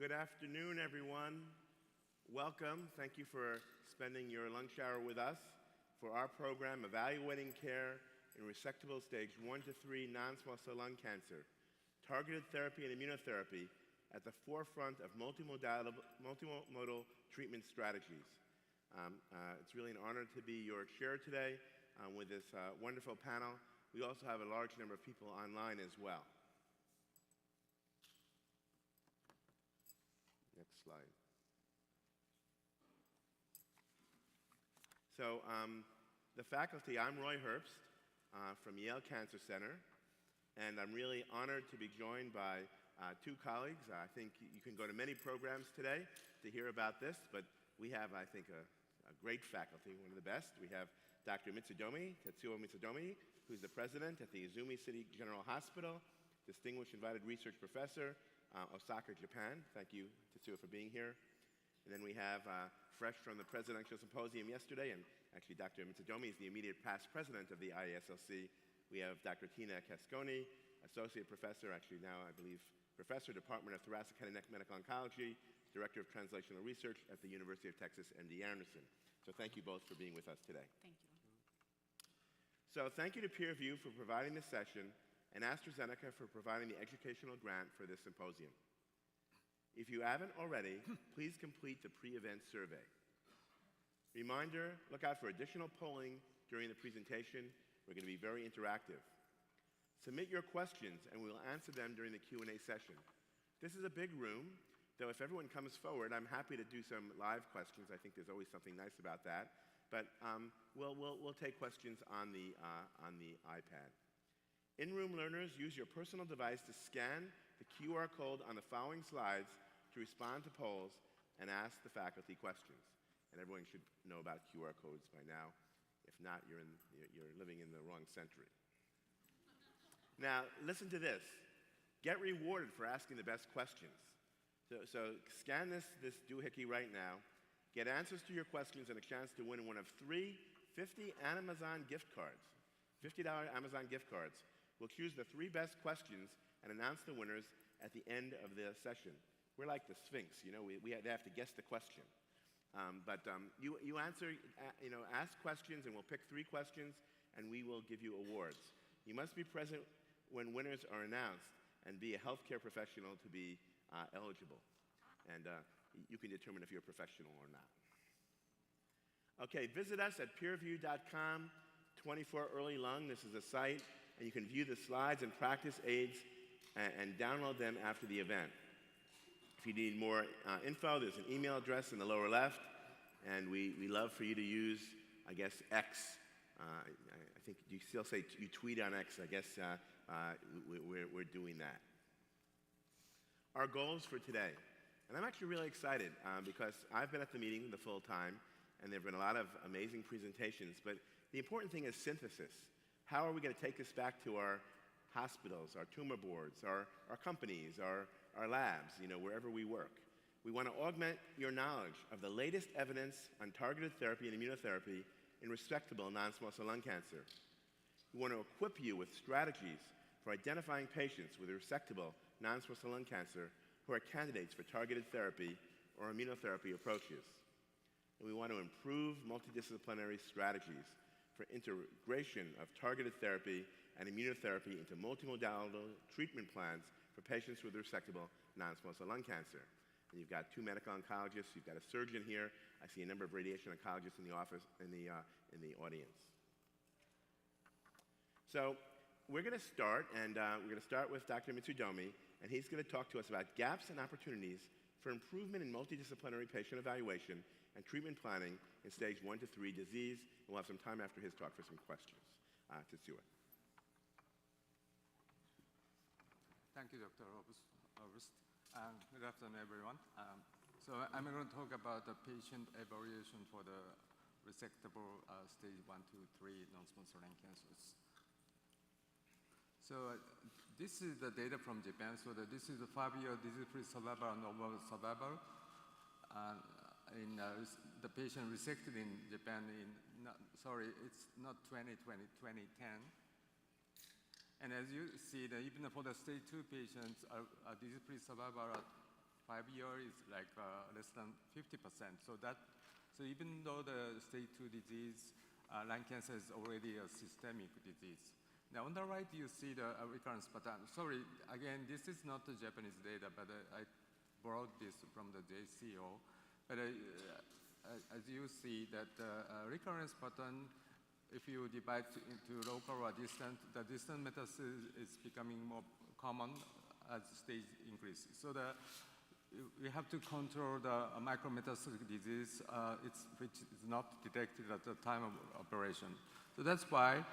Good afternoon, everyone. Welcome. Thank you for spending your lunch hour with us for our program, Evaluating Care in Resectable Stage 1 to 3 Non-Small Cell Lung Cancer, Targeted Therapy and Immunotherapy at the forefront of multimodal treatment strategies. It's really an honor to be your chair today with this wonderful panel. We also have a large number of people online as well. Next slide. So the faculty, I'm Roy Herbst from Yale Cancer Center, and I'm really honored to be joined by two colleagues. I think you can go to many programs today to hear about this, but we have, I think, a great faculty, one of the best. We have Dr. Tetsuo Mitsudomi, who's the president at the Izumi City General Hospital, distinguished invited research professor, Osaka, Japan. Thank you, Tetsuo, for being here. And then we have, fresh from the Presidential Symposium yesterday, and actually Dr. Mitsudomi is the immediate past president of the IASLC, we have Dr. Tina Casconi, associate professor, actually now I believe professor, Department of Thoracic Head and Neck Medical Oncology, director of translational research at the University of Texas MD Anderson. So thank you both for being with us today. Thank you. So thank you to PeerView for providing this session and AstraZeneca for providing the educational grant for this symposium. If you haven't already, please complete the pre-event survey. Reminder, look out for additional polling during the presentation. We're going to be very interactive. Submit your questions and we'll answer them during the Q&A session. This is a big room, though if everyone comes forward, I'm happy to do some live questions. I think there's always something nice about that. But we'll take questions on the iPad. In-room learners, use your personal device to scan the QR code on the following slides to respond to polls and ask the faculty questions. And everyone should know about QR codes by now. If not, you're living in the wrong century. Now, listen to this. Get rewarded for asking the best questions. So scan this doohickey right now. Get answers to your questions and a chance to win one of three $50 Amazon gift cards. $50 Amazon gift cards. We'll choose the three best questions and announce the winners at the end of the session. We're like the Sphinx, you know, they have to guess the question. You answer, ask questions and we'll pick three questions and we will give you awards. You must be present when winners are announced and be a healthcare professional to be eligible. And you can determine if you're a professional or not. Okay, visit us at peerview.com, 24 Early Lung. This is a site, and you can view the slides and practice aids and download them after the event. If you need more info, there's an email address in the lower left, and we love for you to use, I guess, X. I think you still say you tweet on X. I guess we're doing that. Our goals for today. And I'm actually really excited because I've been at the meeting the full time, and there have been a lot of amazing presentations, but the important thing is synthesis. How are we going to take this back to our hospitals, our tumor boards, our companies, our labs, wherever we work? We want to augment your knowledge of the latest evidence on targeted therapy and immunotherapy in resectable non-small cell lung cancer. We want to equip you with strategies for identifying patients with resectable non-small cell lung cancer who are candidates for targeted therapy or immunotherapy approaches. And we want to improve multidisciplinary strategies for integration of targeted therapy and immunotherapy into multimodal treatment plans for patients with resectable non-small cell lung cancer. And you've got two medical oncologists, you've got a surgeon here. I see a number of radiation oncologists in the office, in the audience. So we're going to start, and we're going to start with Dr. Mitsudomi, and he's going to talk to us about gaps and opportunities for improvement in multidisciplinary patient evaluation and treatment planning in stage 1 to 3 disease. And we'll have some time after his talk for some questions. Tetsuo. Thank you, Dr. Herbst. Good afternoon, everyone. So I'm going to talk about the patient evaluation for the resectable stage 1 to 3 non-small cell lung cancers. So this is the data from Japan. So this is the 5-year disease-free survival and overall survival. In the patient resected in Japan it's not 2020, 2010. And as you see, even for the stage 2 patients, disease-free survival 5 years is like less than 50%. So even though the stage 2 disease, lung cancer is already a systemic disease. Now on the right, you see the recurrence pattern. Sorry, again, this is not the Japanese data, but I borrowed this from the JCO. But as you see that recurrence pattern, if you divide into local or distant, the distant metastasis is becoming more common as stage increases. So we have to control the micrometastatic disease, which is not detected at the time of operation. So that's why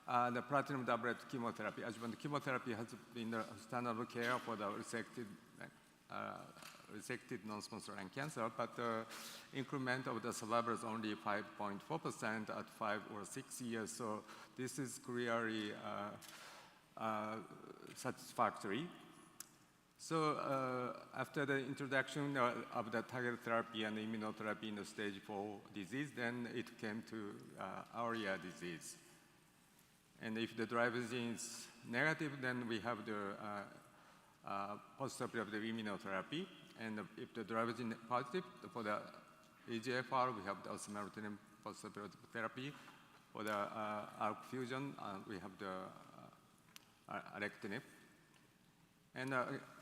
the platinum doublet chemotherapy, adjuvant chemotherapy, has been the standard of care for the resected non-small cell lung cancer, but the increment of the survival is only 5.4% at 5 or 6 years. So this is clearly satisfactory. So after the introduction of the targeted therapy and immunotherapy in the stage 4 disease, then it came to ARIA disease. And if the driver gene is negative, then we have the post-operative immunotherapy. And if the driver gene is positive, for the EGFR, we have the osimertinib post-operative therapy. For the ALK fusion, we have the alectinib. And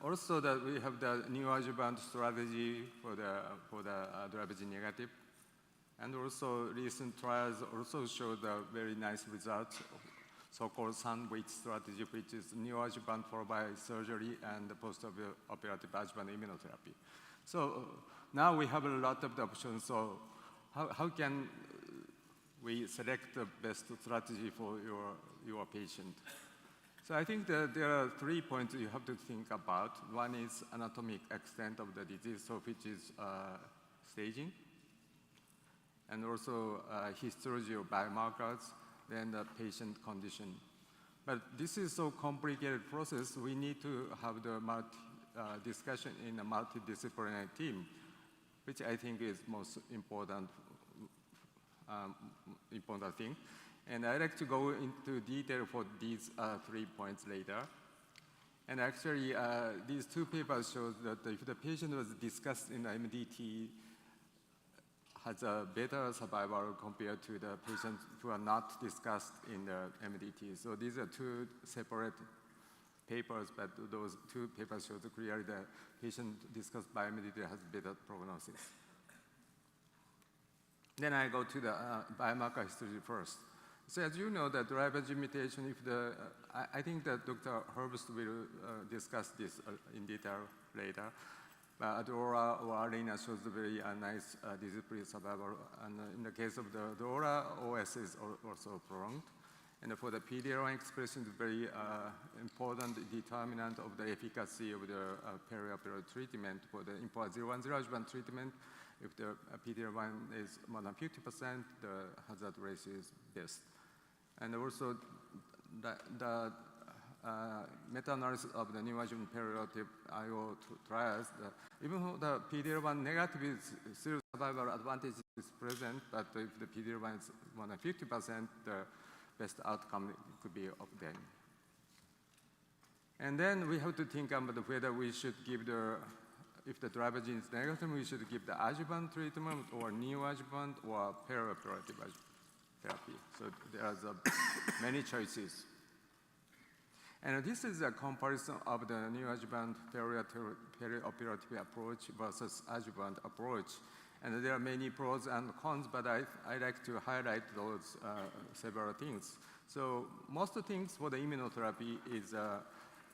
also we have the neoadjuvant strategy for the driver gene negative. And also recent trials also show the very nice results, so-called sandwich strategy, which is neoadjuvant followed by surgery and post-operative adjuvant immunotherapy. So now we have a lot of the options. So how can we select the best strategy for your patient? So I think that there are 3 points you have to think about. One is anatomic extent of the disease, so which is staging, and also histology of biomarkers, then the patient condition. But this is so complicated process, we need to have the discussion in a multidisciplinary team, which I think is most important thing. And I'd like to go into detail for these 3 points later. And actually, these 2 papers show that if the patient was discussed in the MDT, has a better survival compared to the patients who are not discussed in the MDT. So these are 2 separate papers, but those 2 papers show clearly the patient discussed by MDT has better prognosis. Then I go to the biomarker history first. So as you know, the driver gene mutation, I think that Dr. Herbst will discuss this in detail later. But Aurora or Arena shows a very nice disease-free survival. And in the case of the Aurora, OS is also prolonged. And for the PD-L1 expression, is very important determinant of the efficacy of the perioperative treatment. For the IMPOA-010 adjuvant treatment, if the PD-L1 is more than 50%, the hazard ratio is best. And also the meta-analysis of the neoadjuvant perioperative IO trials, even though the PD-L1 negative still survival advantage is present, but if the PD-L1 is more than 50%, the best outcome could be obtained. And then we have to think about whether we should give if the driver gene is negative, we should give the adjuvant treatment or neoadjuvant or perioperative therapy. So there are many choices. And this is a comparison of the neoadjuvant perioperative approach versus adjuvant approach. And there are many pros and cons, but I like to highlight those several things. So most things for the immunotherapy is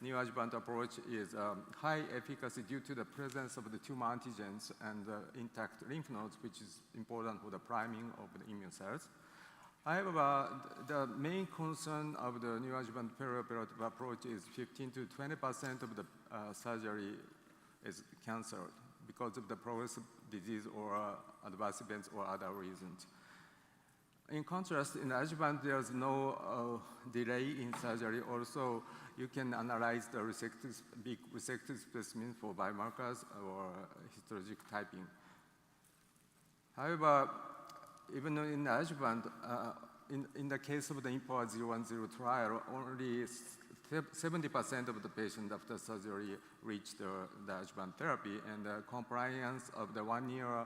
neoadjuvant approach is high efficacy due to the presence of the tumor antigens and intact lymph nodes, which is important for the priming of the immune cells. However, the main concern of the neoadjuvant perioperative approach is 15 to 20% of the surgery is cancer because of the progressive disease or adverse events or other reasons. In contrast, in adjuvant, there's no delay in surgery. Also, you can analyze the big resected specimen for biomarkers or histologic typing. However, even in adjuvant, in the case of the IMPOA-010 trial, only 70% of the patients after surgery reach the adjuvant therapy, and the compliance of the 1 year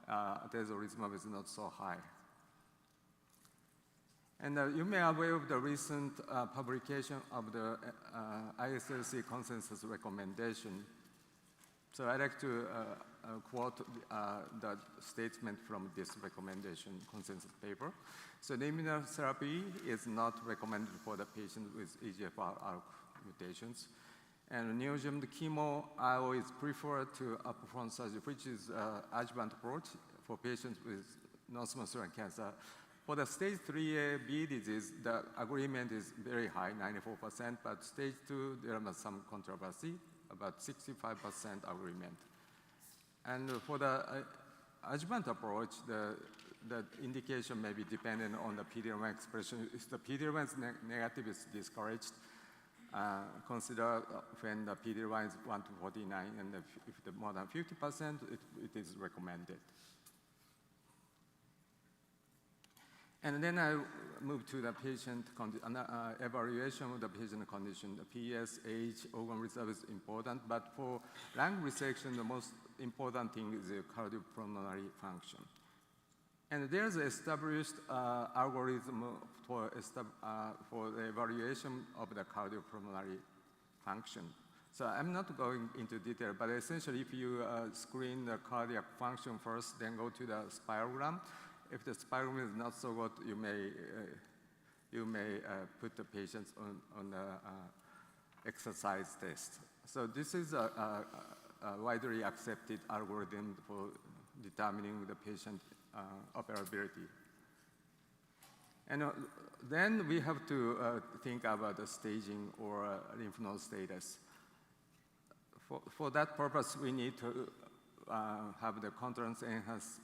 atezolizumab is not so high. And you may be aware of the recent publication of the ISLC consensus recommendation. So I'd like to quote the statement from this recommendation consensus paper. So the immunotherapy is not recommended for the patient with EGFR ALK mutations. And neoadjuvant chemo IO is preferred to upfront surgery, which is adjuvant approach for patients with non-small cell lung cancer. For the stage 3A/B disease, the agreement is very high, 94%, but stage 2, there was some controversy, about 65% agreement. And for the adjuvant approach, the indication may be dependent on the PD-L1 expression. If the PD-L1 is negative, it's discouraged. Consider when the PD-L1 is 1 to 49, and if the more than 50%, it is recommended. And then I move to the patient evaluation of the patient condition. The PS, age, organ reserve is important, but for lung resection, the most important thing is the cardiopulmonary function. And there's an established algorithm for the evaluation of the cardiopulmonary function. So I'm not going into detail, but essentially if you screen the cardiac function first, then go to the spirogram. If the spirogram is not so good, you may put the patients on the exercise test. So this is a widely accepted algorithm for determining the patient operability. And then we have to think about the staging or lymph node status. For that purpose, we need to have the contrast-enhanced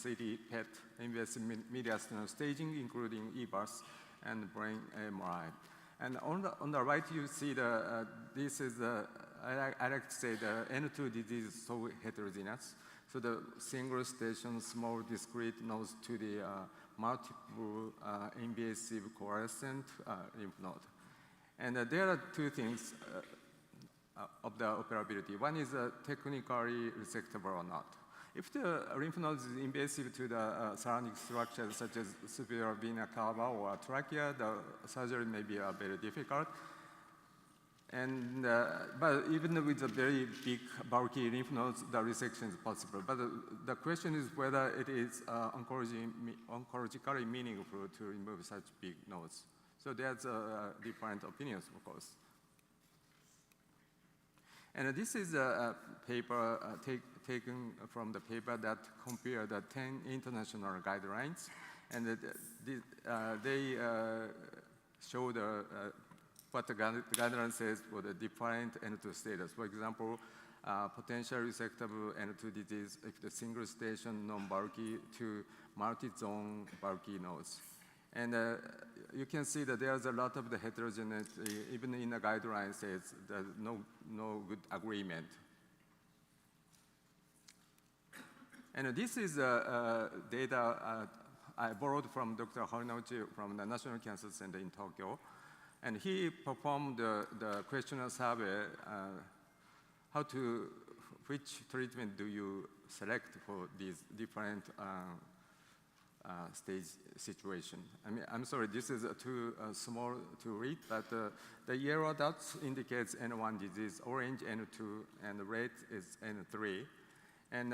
CT PET invasive mediastinal staging, including EBUS and brain MRI. And on the right, you see this is I like to say the N2 disease is so heterogeneous. So the single station, small discrete nodes to the multiple invasive coalescent lymph node. And there are two things of the operability. One is technically resectable or not. If the lymph node is invasive to the surrounding structures such as superior vena cava or trachea, the surgery may be very difficult. And, but even with a very big bulky lymph nodes, the resection is possible. But the question is whether it is oncologically meaningful to remove such big nodes. So there's different opinions, of course. And this is a paper taken from the paper that compared the 10 international guidelines. And they show what the guideline says for the different N2 status. For example, potential resectable N2 disease if the single station non-bulky to multi-zone bulky nodes. And you can see that there's a lot of the heterogeneity, even in the guidelines says there's no good agreement. And this is data I borrowed from Dr. Harinouchi from the National Cancer Center in Tokyo. And he performed the questionnaire survey, which treatment do you select for these different stage situation. I mean, I'm sorry, this is too small to read, but the yellow dots indicates N1 disease, orange N2, and red is N3. And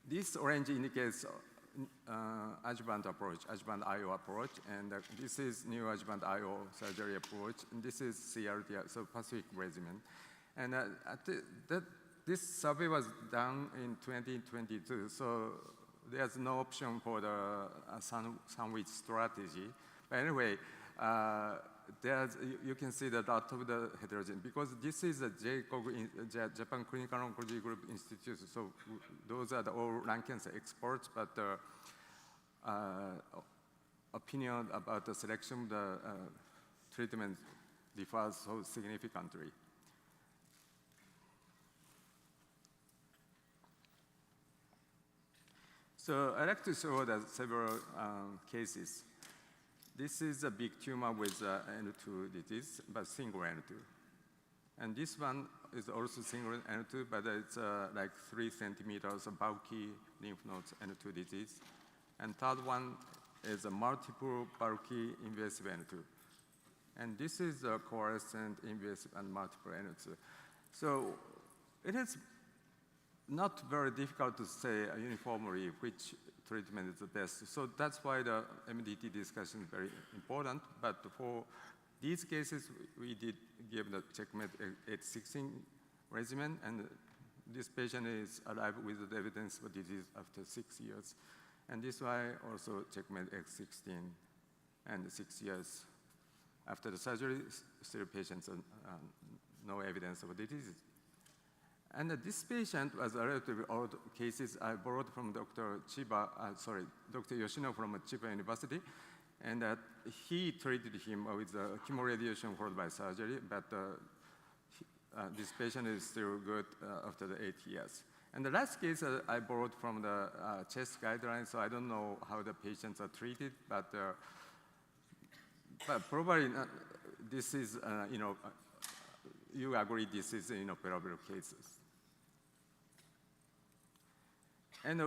this orange indicates adjuvant approach, adjuvant IO approach, and this is neoadjuvant IO surgery approach, and this is CRT, so Pacific regimen. And this survey was done in 2022, so there's no option for the sandwich strategy. But anyway, you can see that lot of the heterogeneity, because this is a JCOG, Japan Clinical Oncology Group Institute, so those are all lung cancer experts, but the opinion about the selection of the treatment differs so significantly. So I'd like to show the several cases. This is a big tumor with N2 disease, but single N2. And this one is also single N2, but it's like 3 centimeters of bulky lymph nodes N2 disease. And third one is a multiple bulky invasive N2. And this is a coalescent invasive and multiple N2. So it is not very difficult to say uniformly which treatment is the best. So that's why the MDT discussion is very important. But for these cases, we did give the checkmate 816 regimen, and this patient is alive with the evidence of disease after 6 years. And this why also checkmate X16 and 6 years after the surgery, still patients no evidence of disease. And this patient was a relatively old cases I borrowed from Dr. Yoshino from Chiba University, and he treated him with chemoradiation followed by surgery, but this patient is still good after the 8 years. And the last case I borrowed from the CHEST guidelines, so I don't know how the patients are treated, but probably this is, you agree this is inoperable cases. And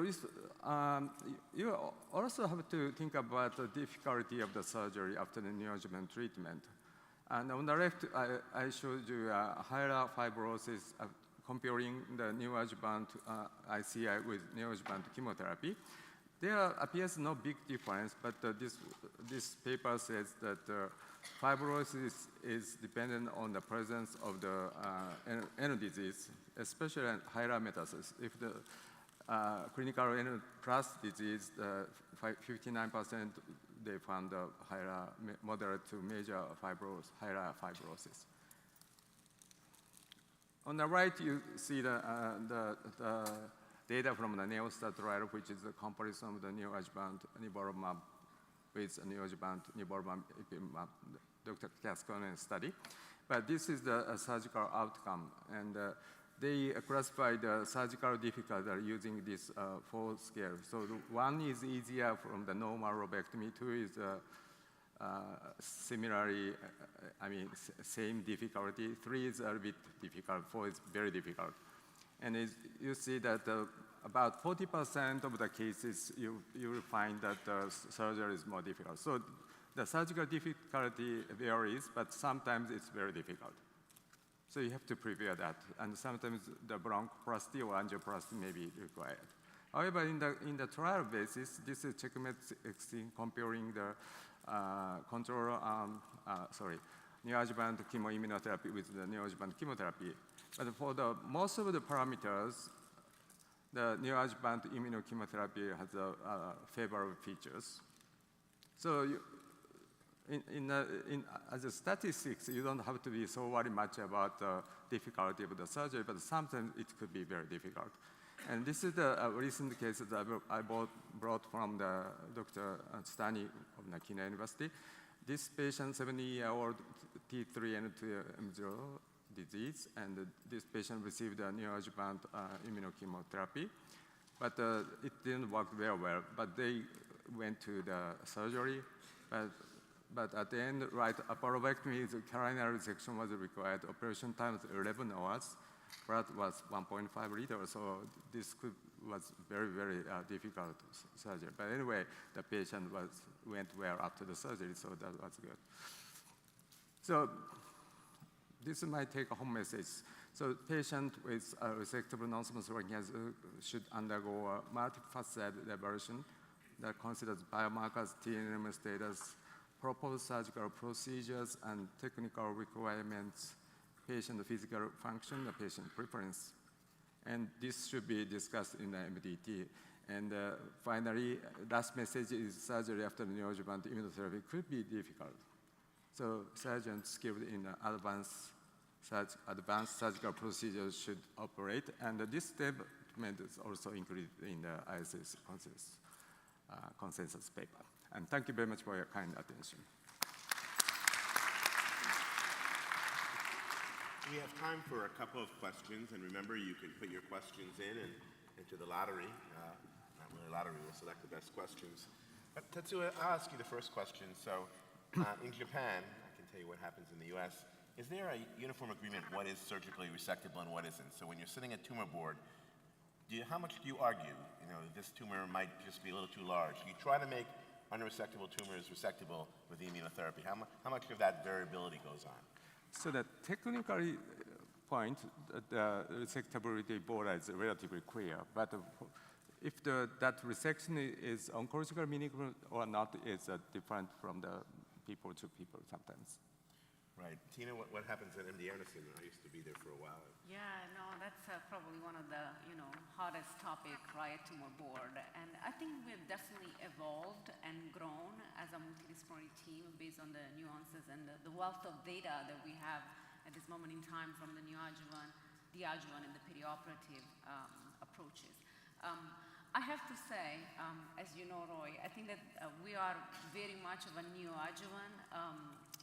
you also have to think about the difficulty of the surgery after the neoadjuvant treatment. And on the left, I showed you higher fibrosis comparing the neoadjuvant ICI with neoadjuvant chemotherapy. There appears no big difference, but this paper says that fibrosis is dependent on the presence of the N disease, especially higher metastasis. If the clinical N plus disease, 59% they found higher, moderate to major higher fibrosis. On the right, you see the data from the NeoStar trial, which is a comparison of the neoadjuvant nivolumab with neoadjuvant nivolumab ipilimumab, Dr. Casconen study. But this is the surgical outcome, and they classify the surgical difficulty using this 4 scale. So 1 is easier from the normal lobectomy, 2 is similarly, same difficulty, 3 is a little bit difficult, 4 is very difficult. And you see that about 40% of the cases, you will find that the surgery is more difficult. So the surgical difficulty varies, but sometimes it's very difficult. So you have to prepare that, and sometimes the bronchoplasty or angioplasty may be required. However, in the trial basis, this is checkmate 16 comparing the neoadjuvant chemoimmunotherapy with the neoadjuvant chemotherapy. But for most of the parameters, the neoadjuvant immunochemotherapy has favorable features. So as a statistics, you don't have to be so worried much about the difficulty of the surgery, but sometimes it could be very difficult. And this is the recent case that I brought from the Dr. Stani of Nakina University. This patient, 70-year-old T3N2M0 disease, and this patient received a neoadjuvant immunochemotherapy, but it didn't work very well. But they went to the surgery, but at the end, right, apparovectomy, the coronary resection was required. Operation time was 11 hours. Blood was 1.5 liters, so this was very, very difficult surgery. But anyway, the patient went well after the surgery, so that was good. So this is my take-home message. So patient with resectable non-small cell lung cancer should undergo a multifaceted evaluation that considers biomarkers, TNM status, proposed surgical procedures, and technical requirements, patient physical function, the patient preference. And this should be discussed in the MDT. And finally, last message is surgery after neoadjuvant immunotherapy could be difficult. So surgeons skilled in advanced surgical procedures should operate. And this statement is also included in the ISS consensus paper. And thank you very much for your kind attention. We have time for a couple of questions, and remember, you can put your questions in and into the lottery. Not really lottery, we'll select the best questions. Tetsuya, I'll ask you the first question. So, in Japan, I can tell you what happens in the U.S. Is there a uniform agreement what is surgically resectable and what isn't? So when you're sitting at tumor board, how much do you argue? This tumor might just be a little too large. You try to make unresectable tumors resectable with the immunotherapy. How much of that variability goes on? So the technically point, the resectability border is relatively clear, but if that resection is oncologically meaningful or not is different from the people to people sometimes. Right. Tina, what happens at MD Anderson? I used to be there for a while. Yeah, no, that's probably one of the hottest topic, right, tumor board. And I think we've definitely evolved and grown as a multidisciplinary team based on the nuances and the wealth of data that we have at this moment in time from the neoadjuvant, the adjuvant, and the perioperative approaches. I have to say, as you know, Roy, I think that we are very much of a neoadjuvant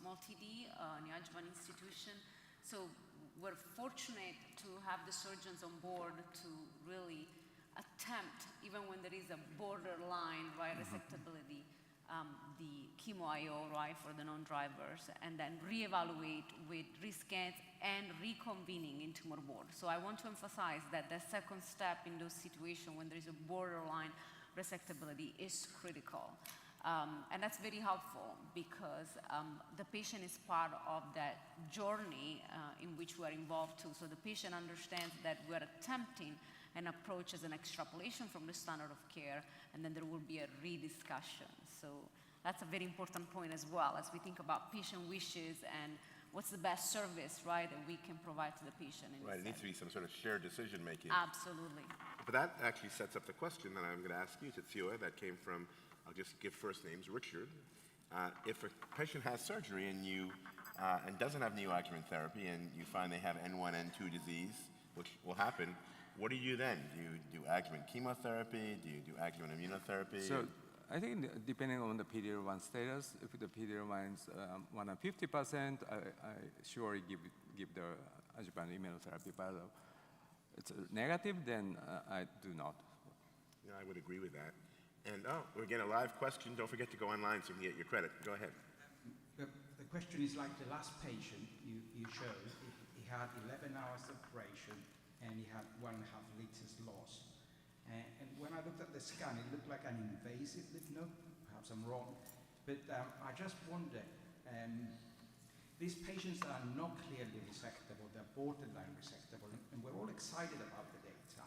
multi-D, neoadjuvant institution. So we're fortunate to have the surgeons on board to really attempt, even when there is a borderline, right, resectability, the chemo IO, right, for the non-drivers, and then reevaluate with rescans and reconvening in tumor board. So I want to emphasize that the second step in those situations when there is a borderline resectability is critical. And that's very helpful because the patient is part of that journey in which we are involved too. So the patient understands that we are attempting an approach as an extrapolation from the standard of care, and then there will be a rediscussion. So that's a very important point as well as we think about patient wishes and what's the best service, right, that we can provide to the patient. Right, it needs to be some sort of shared decision making. Absolutely. But that actually sets up the question that I'm going to ask you, Tetsuya, that came from, I'll just give first names, Richard. If a patient has surgery and and doesn't have neoadjuvant therapy and you find they have N1, N2 disease, which will happen, what do you then? Do you do adjuvant chemotherapy? Do you do adjuvant immunotherapy? So I think depending on the PD-L1 status, if the PD-L1 is more than 50%, I surely give the adjuvant immunotherapy. But it's negative, then I do not. Yeah, I would agree with that. And we're getting a live question. Don't forget to go online so you can get your credit. Go ahead. The question is like the last patient you showed. He had 11 hours of operation and he had 1.5 liters loss. And when I looked at the scan, it looked like an invasive lymph node. Perhaps I'm wrong. But I just wonder, these patients are not clearly resectable. They're borderline resectable. And we're all excited about the data.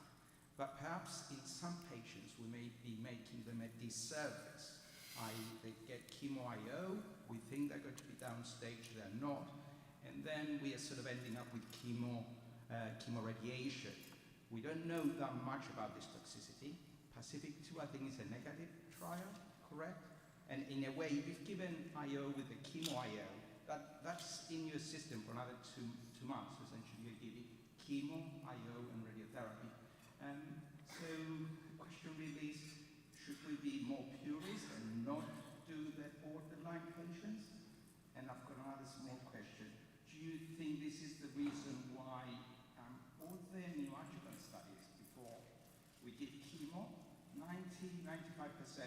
But perhaps in some patients, we may be making them a disservice. They get chemo IO, we think they're going to be downstage, they're not. And then we are sort of ending up with chemo radiation. We don't know that much about this toxicity. Pacific 2, I think, is a negative trial, correct? And in a way, you've given IO with the chemo IO, that's in your system for another two months. Essentially, you're giving chemo, IO, and radiotherapy. So the question really is, should we be more purist and not do the borderline patients? And I've got another small question. Do you think this is the reason why all the neoadjuvant studies before we give chemo, 95%,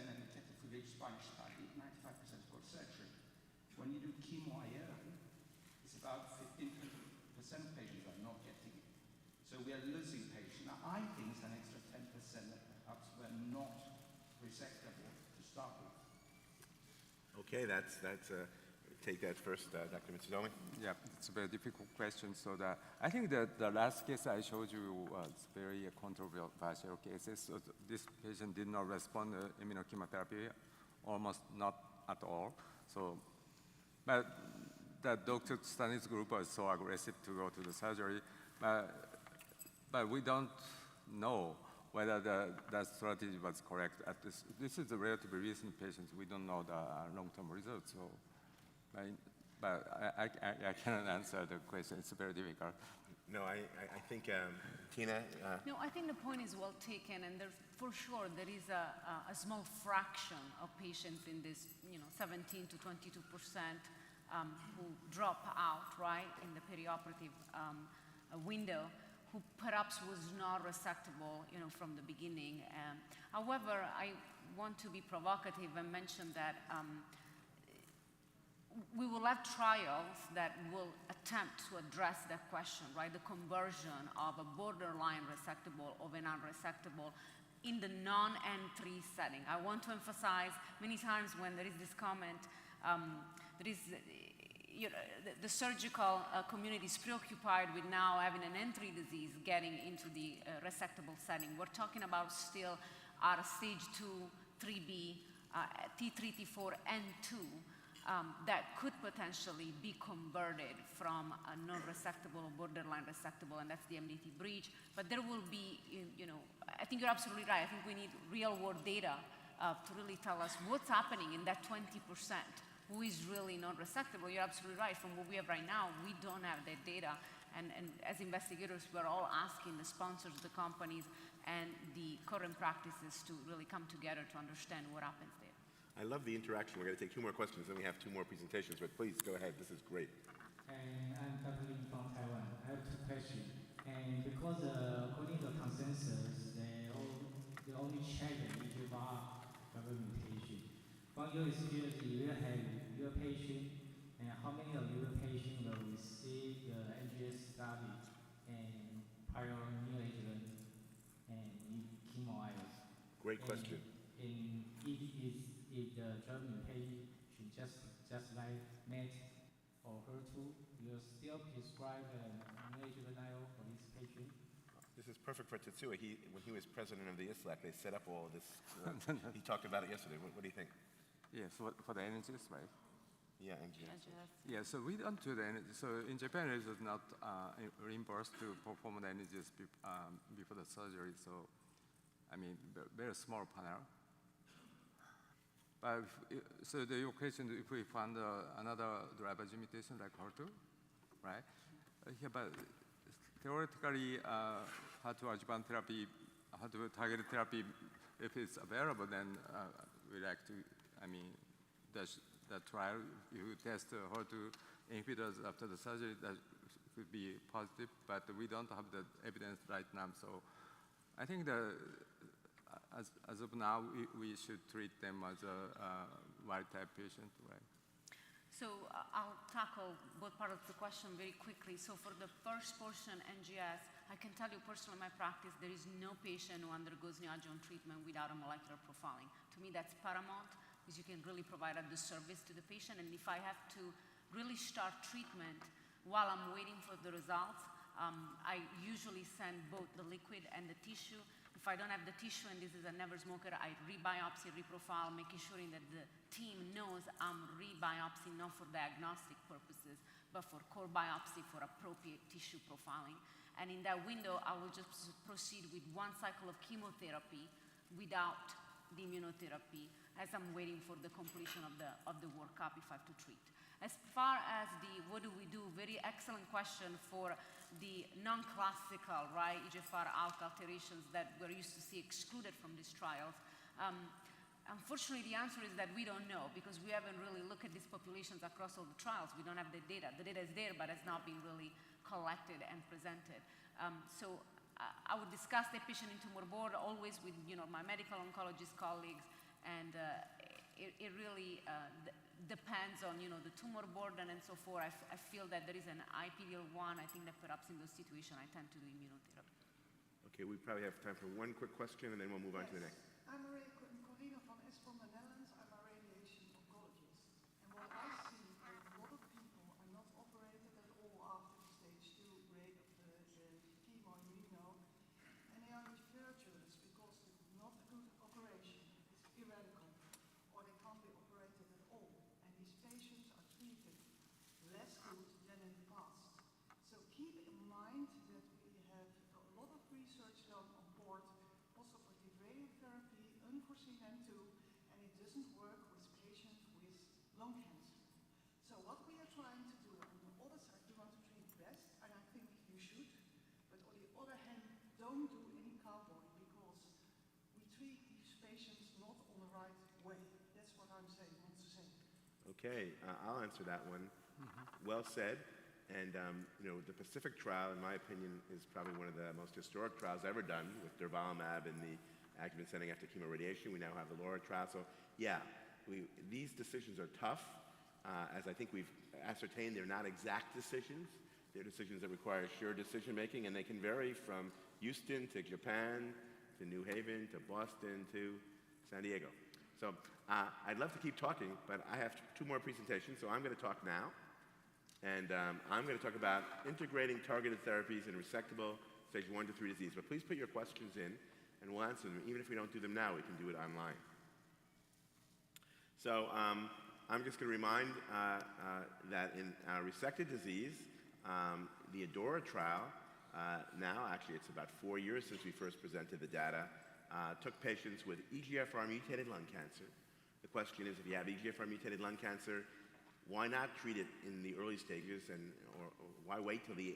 and the Kettle Spanish study, 95% got surgery. When you do chemo IO, it's about 15% of patients are not getting it. So we are losing patients. Now, I think it's an extra 10% that perhaps were not resectable to start with. Okay, take that first, Dr. Mitsudomi. Yeah, it's a very difficult question. So I think the last case I showed you was very controversial cases. So this patient did not respond to immunochemotherapy, almost not at all. So, but the Dr. Stanley's group was so aggressive to go to the surgery. But we don't know whether that strategy was correct. This is a relatively recent patient. We don't know the long-term results. So, but I cannot answer the question. It's very difficult. No, I think, Tina? No, I think the point is well taken, and for sure there is a small fraction of patients in this, 17 to 22% who drop out, right, in the perioperative window, who perhaps was not resectable, from the beginning. However, I want to be provocative and mention that we will have trials that will attempt to address that question, right? The conversion of a borderline resectable of a non-resectable in the non-N3 setting. I want to emphasize many times when there is this comment, there is, the surgical community is preoccupied with now having an N3 disease getting into the resectable setting. We're talking about still our stage 2, 3B, T3, T4, N2, that could potentially be converted from a non-resectable or borderline resectable, and that's the MDT breach. But there will be, I think you're absolutely right. I think we need real-world data to really tell us what's happening in that 20% who is really non-resectable. You're absolutely right. From what we have right now, we don't have that data. And as investigators, we're all asking the sponsors, the companies, and the current practices to really come together to understand what happens there. I love the interaction. We're going to take 2 more questions, then we have 2 more presentations, but please go ahead. This is great. And I'm Dr. Lee from Taiwan. I have 2 questions. And because according to the consensus, they only check the EGFR double mutation. From your experience, you will have your patient, and how many of your patients will receive the NGS study and prior neoadjuvant and chemo IO? Great question. And if the drug mutation just like MET or HER2, you still prescribe neoadjuvant IO for this patient? This is perfect for Tetsuya. When he was president of the ISLAC, they set up all this. He talked about it yesterday. What do you think? Yes, for the NGS, right? Yeah, NGS. Yeah, so we don't do the NGS. So in Japan, it is not reimbursed to perform the NGS before the surgery. So, I mean, very small panel. But so your question, if we find another driver mutation like HER2, right? Yeah, but theoretically, HER2 adjuvant therapy, HER2 targeted therapy, if it's available, then we like to, the trial, you test HER2 inhibitors after the surgery, that could be positive, but we don't have the evidence right now. So I think as of now, we should treat them as a wild-type patient, right? So I'll tackle both parts of the question very quickly. So for the first portion, NGS, I can tell you personally in my practice, there is no patient who undergoes neoadjuvant treatment without a molecular profiling. To me, that's paramount, because you can really provide a disservice to the patient. And if I have to really start treatment while I'm waiting for the results, I usually send both the liquid and the tissue. If I don't have the tissue and this is a never smoker, I rebiopsy, reprofile, making sure that the team knows I'm rebiopsying not for diagnostic purposes, but for core biopsy for appropriate tissue profiling. And in that window, I will just proceed with 1 cycle of chemotherapy without the immunotherapy as I'm waiting for the completion of the workup if I have to treat. As far as what do we do, very excellent question for the non-classical, right, EGFR ALK alterations that we're used to see excluded from these trials. Unfortunately, the answer is that we don't know, because we haven't really looked at these populations across all the trials. We don't have the data. The data is there, but it's not being really collected and presented. So I would discuss the patient and tumor board always with my medical oncologist colleagues, and it really depends on the tumor burden and so forth. I feel that there is an IPDL1. I think that perhaps in those situations I tend to do immunotherapy. Okay, we probably have time for 1 quick question, and then we'll move on to the next. I'm Corina van Es from the Netherlands. I'm a radiation oncologist. And what I see is a lot of people are not operated at all after the stage 2 rate of the chemo immuno, and they are virtuous because not a good operation is irradical, or they can't be operated at all. And these patients are treated less good than in the past. So keep in mind that we have a lot of research done on board, also for the radiotherapy, unforeseen N2, and it doesn't work with patients with lung cancer. So what we are trying to do, on the other side, we want to treat best, and I think you should, but on the other hand, don't do any cowboy, because we treat these patients not on the right way. That's what I'm saying, want to say. Okay, I'll answer that one. Well said. And the Pacific trial, in my opinion, is probably one of the most historic trials ever done with durvalumab in the adjuvant setting after chemoradiation. We now have the LAURA trial. So yeah, these decisions are tough. As I think we've ascertained, they're not exact decisions. They're decisions that require shared decision making, and they can vary from Houston to Japan to New Haven to Boston to San Diego. So I'd love to keep talking, but I have 2 more presentations, so I'm going to talk now. And I'm going to talk about integrating targeted therapies in resectable stage 1 to 3 disease. But please put your questions in, and we'll answer them. Even if we don't do them now, we can do it online. So I'm just going to remind that in resected disease, the ADORA trial, now actually it's about 4 years since we first presented the data, took patients with EGFR mutated lung cancer. The question is, if you have EGFR mutated lung cancer, why not treat it in the early stages, or why wait till the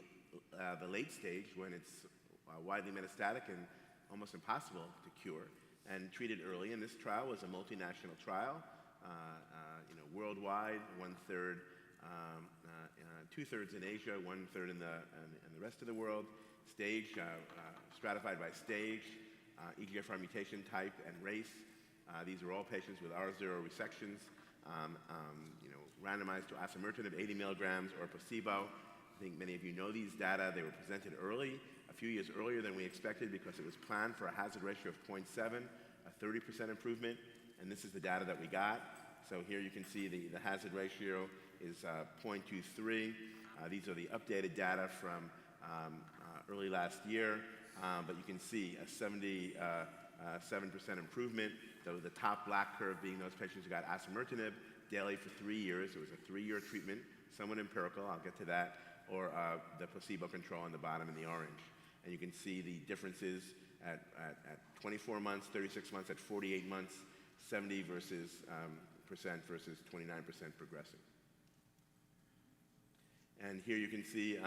late stage when it's widely metastatic and almost impossible to cure, and treat it early? And this trial was a multinational trial, worldwide, 1/3, 2/3 in Asia, 1/3 in the rest of the world, stage, stratified by stage, EGFR mutation type and race. These are all patients with R0 resections, randomized to osimertinib 80 milligrams or placebo. I think many of you know these data. They were presented early, a few years earlier than we expected, because it was planned for a hazard ratio of 0.7, a 30% improvement, and this is the data that we got. So here you can see the hazard ratio is 0.23. These are the updated data from early last year, but you can see a 77% improvement. The top black curve being those patients who got osimertinib daily for 3 years. It was a 3-year treatment, somewhat empirical, I'll get to that, or the placebo control on the bottom in the orange. And you can see the differences at 24 months, 36 months, at 48 months, 70% versus 29% progressing. And here you can see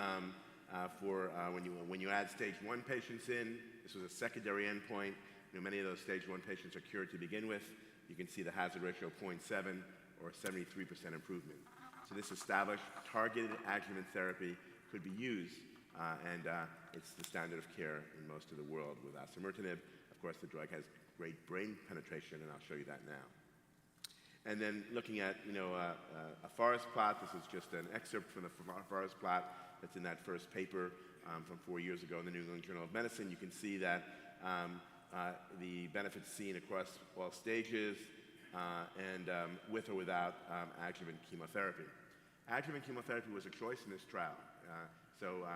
when you add stage 1 patients in, this was a secondary endpoint. Many of those stage 1 patients are cured to begin with. You can see the hazard ratio of 0.7 or 73% improvement. So this established targeted adjuvant therapy could be used, and it's the standard of care in most of the world with osimertinib. Of course, the drug has great brain penetration, and I'll show you that now. And then looking at a forest plot. This is just an excerpt from the forest plot that's in that first paper from 4 years ago in the New England Journal of Medicine. You can see that the benefits seen across all stages and with or without adjuvant chemotherapy. Adjuvant chemotherapy was a choice in this trial. So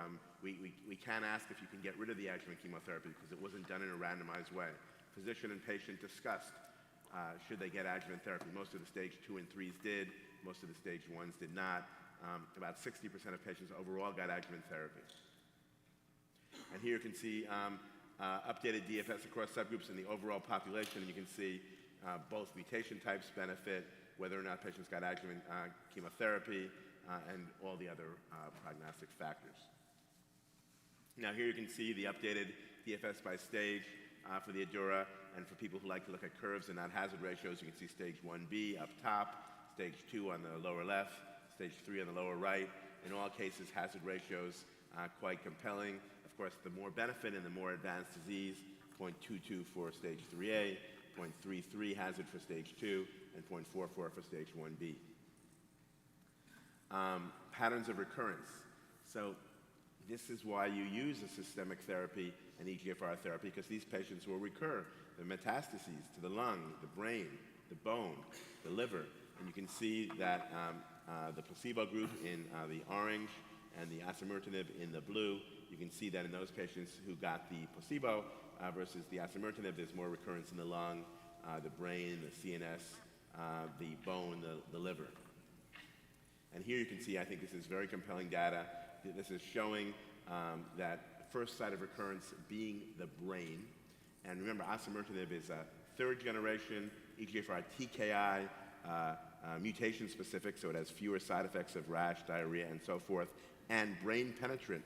we can ask if you can get rid of the adjuvant chemotherapy because it wasn't done in a randomized way. Physician and patient discussed should they get adjuvant therapy. Most of the stage 2 and 3s did. Most of the stage 1s did not. About 60% of patients overall got adjuvant therapy. And here you can see updated DFS across subgroups in the overall population. And you can see both mutation types benefit, whether or not patients got adjuvant chemotherapy, and all the other prognostic factors. Now here you can see the updated DFS by stage for the ADORA, and for people who like to look at curves and not hazard ratios, you can see stage 1B up top, stage 2 on the lower left, stage 3 on the lower right. In all cases, hazard ratios quite compelling. Of course, the more benefit in the more advanced disease, 0.22 for stage 3A, 0.33 hazard for stage 2, and 0.44 for stage 1B. Patterns of recurrence. So this is why you use a systemic therapy and EGFR therapy, because these patients will recur. The metastases to the lung, the brain, the bone, the liver. And you can see that the placebo group in the orange and the osimertinib in the blue, you can see that in those patients who got the placebo versus the osimertinib, there's more recurrence in the lung, the brain, the CNS, the bone, the liver. And here you can see, I think this is very compelling data. This is showing that first site of recurrence being the brain. And remember, osimertinib is a 3rd generation EGFR TKI, mutation specific, so it has fewer side effects of rash, diarrhea, and so forth, and brain penetrant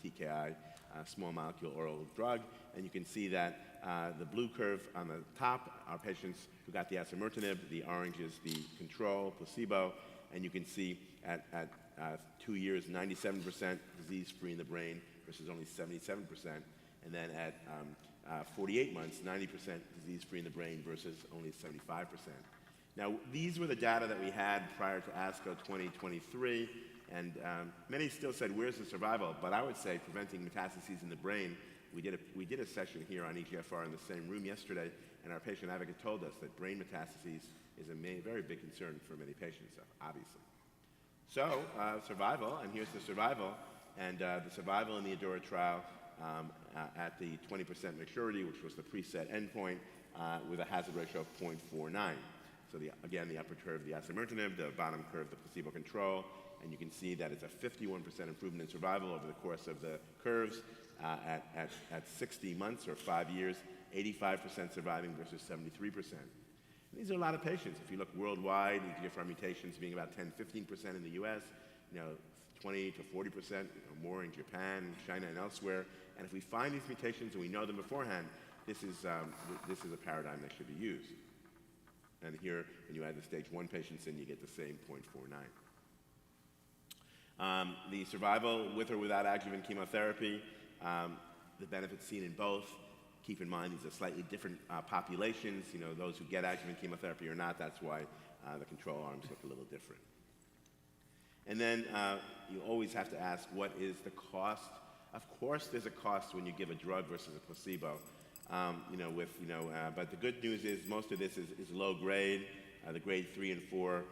TKI, small molecule oral drug. And you can see that the blue curve on the top are patients who got the osimertinib, the orange is the control, placebo, and you can see at 2 years, 97% disease-free in the brain versus only 77%. And then at 48 months, 90% disease-free in the brain versus only 75%. Now, these were the data that we had prior to ASCO 2023, and many still said, where's the survival? But I would say preventing metastases in the brain, we did a session here on EGFR in the same room yesterday, and our patient advocate told us that brain metastases is a very big concern for many patients, obviously. So, survival, and here's the survival, and the survival in the ADAURA trial at the 20% maturity, which was the preset endpoint, with a hazard ratio of 0.49. So again, the upper curve, the osimertinib, the bottom curve, the placebo control, and you can see that it's a 51% improvement in survival over the course of the curves at 60 months or 5 years, 85% surviving versus 73%. And these are a lot of patients. If you look worldwide, EGFR mutations being about 10-15% in the US, 20 to 40% more in Japan, China, and elsewhere. And if we find these mutations and we know them beforehand, this is a paradigm that should be used. And here, when you add the stage 1 patients in, you get the same 0.49. The survival with or without adjuvant chemotherapy, the benefits seen in both. Keep in mind these are slightly different populations. Those who get adjuvant chemotherapy or not, that's why the control arms look a little different. And then you always have to ask, what is the cost? Of course, there's a cost when you give a drug versus a placebo. But the good news is most of this is low grade. The grade 3 and 4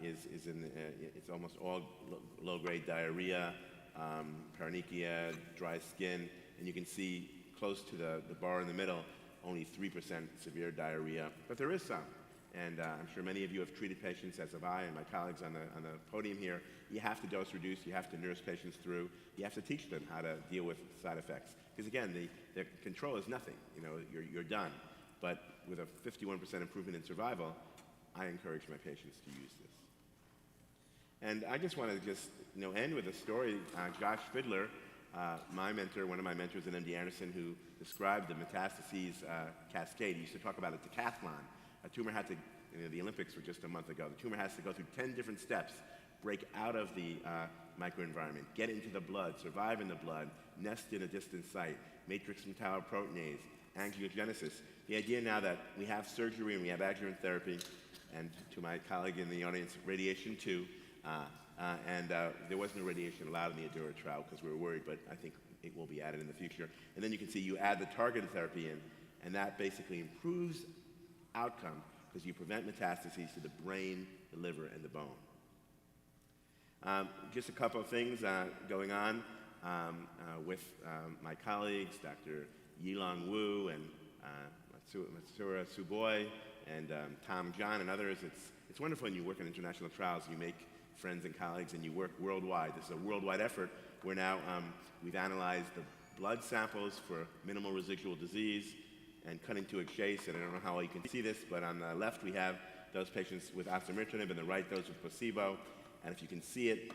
it's almost all low grade diarrhea, paronychia, dry skin, and you can see close to the bar in the middle, only 3% severe diarrhea, but there is some. And I'm sure many of you have treated patients, as have I and my colleagues on the podium here. You have to dose reduce, you have to nurse patients through, you have to teach them how to deal with side effects. Because again, the control is nothing, you're done. But with a 51% improvement in survival, I encourage my patients to use this. And I just want to end with a story. Josh Fidler, my mentor, one of my mentors at MD Anderson, who described the metastases cascade. He used to talk about a decathlon. A tumor had to, the Olympics were just a month ago. The tumor has to go through 10 different steps, break out of the microenvironment, get into the blood, survive in the blood, nest in a distant site, matrix metalloproteinase, angiogenesis. The idea now that we have surgery and we have adjuvant therapy, and to my colleague in the audience, radiation too, and there was no radiation allowed in the ADAURA trial because we were worried, but I think it will be added in the future. And then you can see you add the targeted therapy in, and that basically improves outcome because you prevent metastases to the brain, the liver, and the bone. Just a couple of things going on with my colleagues, Dr. Yilong Wu and Matsura Suboi and Tom John and others. It's wonderful when you work in international trials, you make friends and colleagues and you work worldwide. This is a worldwide effort where now we've analyzed the blood samples for minimal residual disease. And cutting to a chase, and I don't know how well you can see this, but on the left we have those patients with osimertinib, and the right those with placebo. And if you can see it,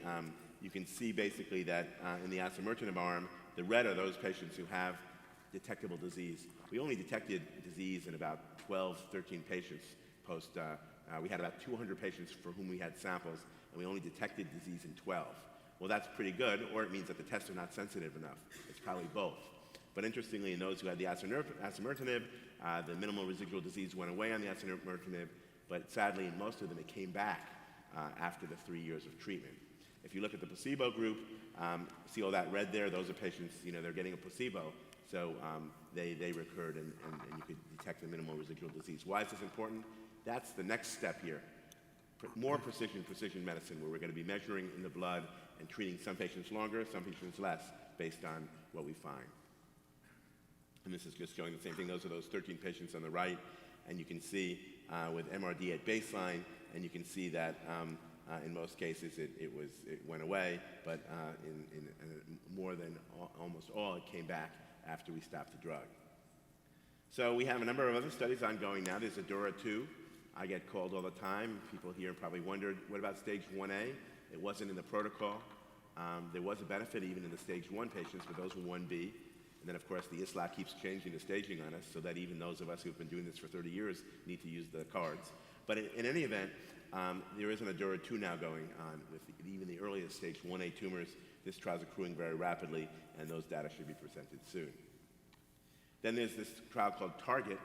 you can see basically that in the osimertinib arm, the red are those patients who have detectable disease. We only detected disease in about 12, 13 patients post. We had about 200 patients for whom we had samples, and we only detected disease in 12. Well, that's pretty good, or it means that the tests are not sensitive enough. It's probably both. But interestingly, in those who had the osimertinib, the minimal residual disease went away on the osimertinib, but sadly, in most of them, it came back after the 3 years of treatment. If you look at the placebo group, see all that red there? Those are patients, they're getting a placebo, so they recurred, and you could detect the minimal residual disease. Why is this important? That's the next step here. More precision medicine, where we're going to be measuring in the blood and treating some patients longer, some patients less, based on what we find. And this is just showing the same thing. Those are those 13 patients on the right, and you can see with MRD at baseline, and you can see that in most cases it went away, but in more than almost all, it came back after we stopped the drug. So we have a number of other studies ongoing now. There's ADAURA 2. I get called all the time. People here probably wondered, what about stage 1A? It wasn't in the protocol. There was a benefit even in the stage 1 patients, but those were 1B. And then, of course, the ISLA keeps changing the staging on us so that even those of us who have been doing this for 30 years need to use the cards. But in any event, there is an ADAURA 2 now going on with even the earliest stage 1A tumors. This trial is accruing very rapidly, and those data should be presented soon. Then there's this trial called Target,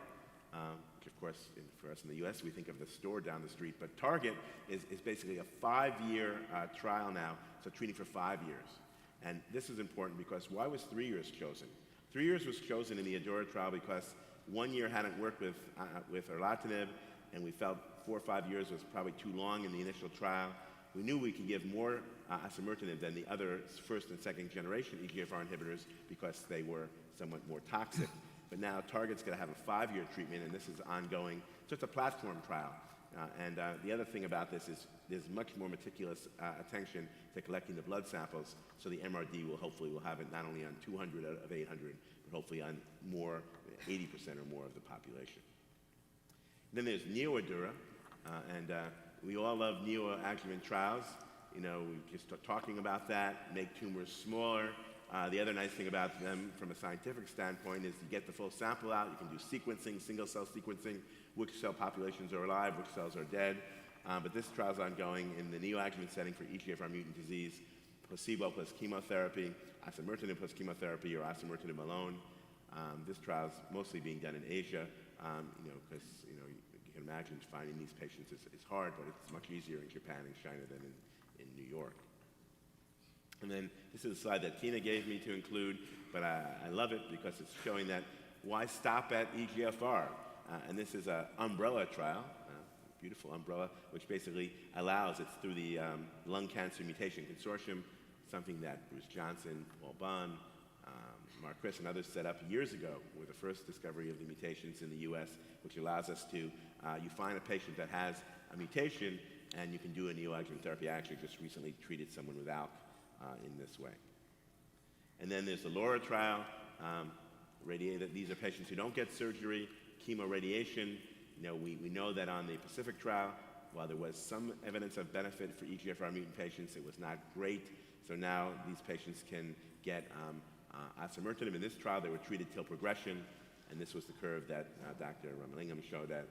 which of course, for us in the US, we think of the store down the street, but Target is basically a 5-year trial now, so treating for 5 years. And this is important because why was 3 years chosen? 3 years was chosen in the ADORA trial because 1 year hadn't worked with erlotinib, and we felt 4 or 5 years was probably too long in the initial trial. We knew we could give more osimertinib than the other first and second generation EGFR inhibitors because they were somewhat more toxic. But now Target's going to have a 5-year treatment, and this is ongoing. So it's a platform trial. And the other thing about this is there's much more meticulous attention to collecting the blood samples, so the MRD will hopefully have it not only on 200 out of 800, but hopefully on more, 80% or more of the population. Then there's NeoADORA, and we all love neoadjuvant trials. You know, we just talking about that, make tumors smaller. The other nice thing about them from a scientific standpoint is you get the full sample out, you can do sequencing, single-cell sequencing, which cell populations are alive, which cells are dead. But this trial is ongoing in the neoadjuvant setting for EGFR mutant disease, placebo plus chemotherapy, osimertinib plus chemotherapy, or osimertinib alone. This trial is mostly being done in Asia, because you can imagine finding these patients is hard, but it's much easier in Japan and China than in New York. And then this is a slide that Tina gave me to include, but I love it because it's showing that why stop at EGFR? And this is an umbrella trial, beautiful umbrella, which basically allows, it's through the Lung Cancer Mutation Consortium, something that Bruce Johnson, Paul Bunn, Mark Chris, and others set up years ago with the first discovery of the mutations in the US, which allows us to, you find a patient that has a mutation, and you can do a neoadjuvant therapy. I actually just recently treated someone with ALK in this way. And then there's the LAURA trial. These are patients who don't get surgery, chemoradiation. We know that on the Pacific trial, while there was some evidence of benefit for EGFR mutant patients, it was not great. So now these patients can get osimertinib. In this trial, they were treated till progression, and this was the curve that Dr. Ramalingam showed at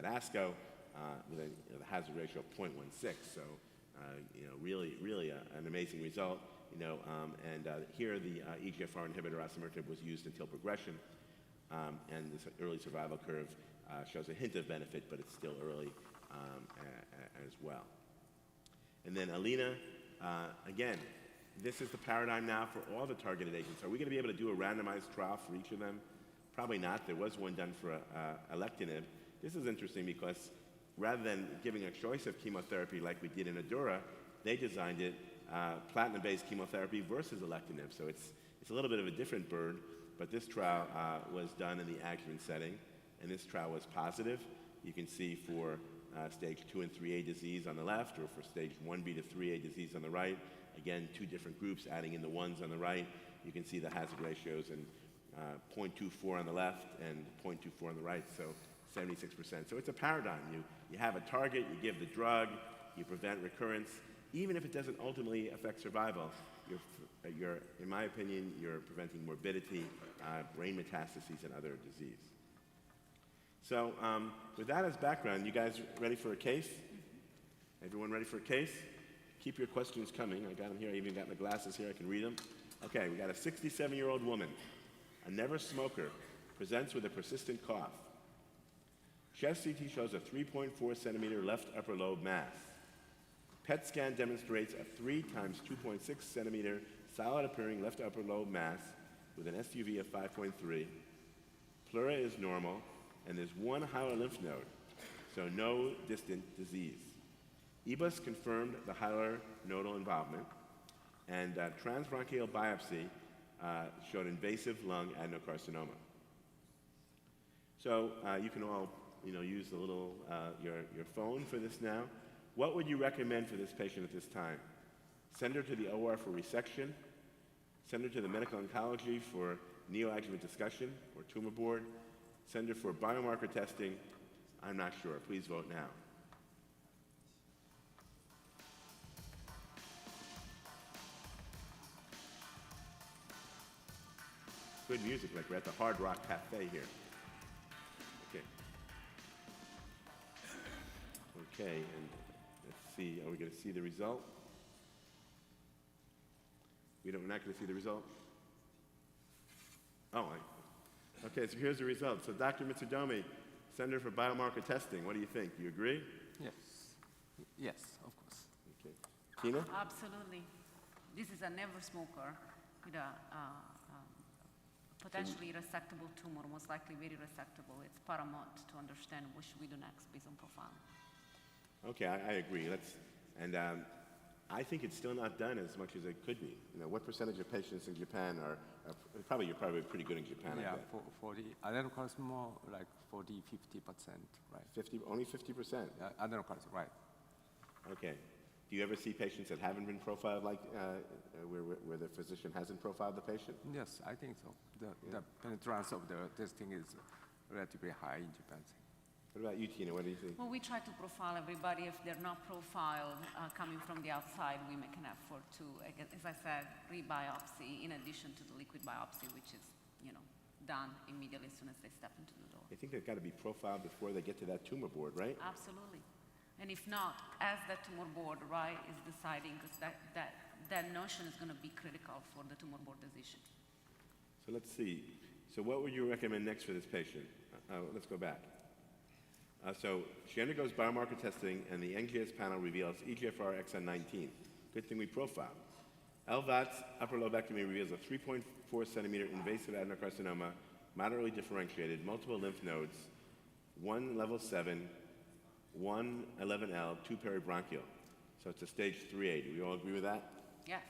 ASCO with a hazard ratio of 0.16. So, really an amazing result. And here the EGFR inhibitor osimertinib was used until progression, and this early survival curve shows a hint of benefit, but it's still early as well. And then ALINA, again, this is the paradigm now for all the targeted agents. Are we going to be able to do a randomized trial for each of them? Probably not. There was one done for alectinib. This is interesting because rather than giving a choice of chemotherapy like we did in ADORA, they designed it platinum-based chemotherapy versus alectinib. So it's a little bit of a different bird, but this trial was done in the adjuvant setting, and this trial was positive. You can see for stage 2 and 3A disease on the left, or for stage 1B to 3A disease on the right. Again, 2 different groups adding in the ones on the right. You can see the hazard ratios and 0.24 on the left and 0.24 on the right, so 76%. So it's a paradigm. You have a target, you give the drug, you prevent recurrence. Even if it doesn't ultimately affect survival, you're, in my opinion, you're preventing morbidity, brain metastases, and other disease. So with that as background, you guys ready for a case? Everyone ready for a case? Keep your questions coming. I got them here. I even got my glasses here. I can read them. Okay, we got a 67-year-old woman, a never smoker, presents with a persistent cough. Chest CT shows a 3.4 centimeter left upper lobe mass. PET scan demonstrates a 3 times 2.6 centimeter solid appearing left upper lobe mass with an SUV of 5.3. Pleura is normal, and there's 1 hilar lymph node, so no distant disease. EBUS confirmed the hilar nodal involvement, and transbronchial biopsy showed invasive lung adenocarcinoma. So you can all use the little, your phone for this now. What would you recommend for this patient at this time? Send her to the OR for resection, send her to the medical oncology for neoadjuvant discussion or tumor board, send her for biomarker testing. I'm not sure. Please vote now. Good music, like we're at the Hard Rock Cafe here. Okay. Okay, and let's see, are we going to see the result? We're not going to see the result? Oh, Okay, so here's the results. So Dr. Mitsudomi, Center for Biomarker Testing, what do you think? Do you agree? Yes. Yes, of course. Okay. Tina? Absolutely. This is a never smoker with a potentially resectable tumor, most likely very resectable. It's paramount to understand what should we do next based on profiling. Okay, I agree. I think it's still not done as much as it could be. You know, what percentage of patients in Japan are you're probably pretty good in Japan, Yeah, I bet. 40. Adenocarcinoma, like 40, 50%, right? Only 50%? Adenocarcinoma, right. Okay. Do you ever see patients that haven't been profiled, like where the physician hasn't profiled the patient? Yes, I think so. The penetrance of the testing is relatively high in Japan. What about you, Tina? What do you think? Well, we try to profile everybody. If they're not profiled coming from the outside, we make an effort to, as I said, rebiopsy in addition to the liquid biopsy, which is, done immediately as soon as they step into the door. I think they've got to be profiled before they get to that tumor board, right? Absolutely. And if not, as that tumor board, right, is deciding, because that notion is going to be critical for the tumor board decision. So let's see. So what would you recommend next for this patient? Let's go back. So she undergoes biomarker testing, and the NGS panel reveals EGFR exon 19. Good thing we profiled. LVAT's upper lobectomy reveals a 3.4 centimeter invasive adenocarcinoma, moderately differentiated, multiple lymph nodes, 1 level 7, 1 11L, 2 peribronchial. So it's a stage 3A. Do we all agree with that? Yes.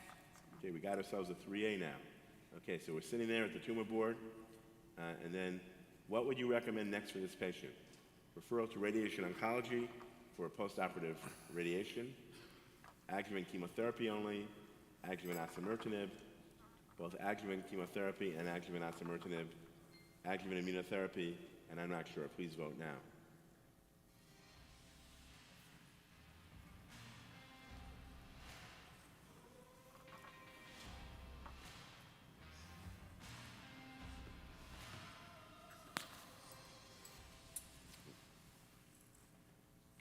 Okay, we got ourselves a 3A now. Okay, so we're sitting there at the tumor board, and then what would you recommend next for this patient? Referral to radiation oncology for postoperative radiation, adjuvant chemotherapy only, adjuvant osimertinib, both adjuvant chemotherapy and adjuvant osimertinib, adjuvant immunotherapy, and I'm not sure. Please vote now.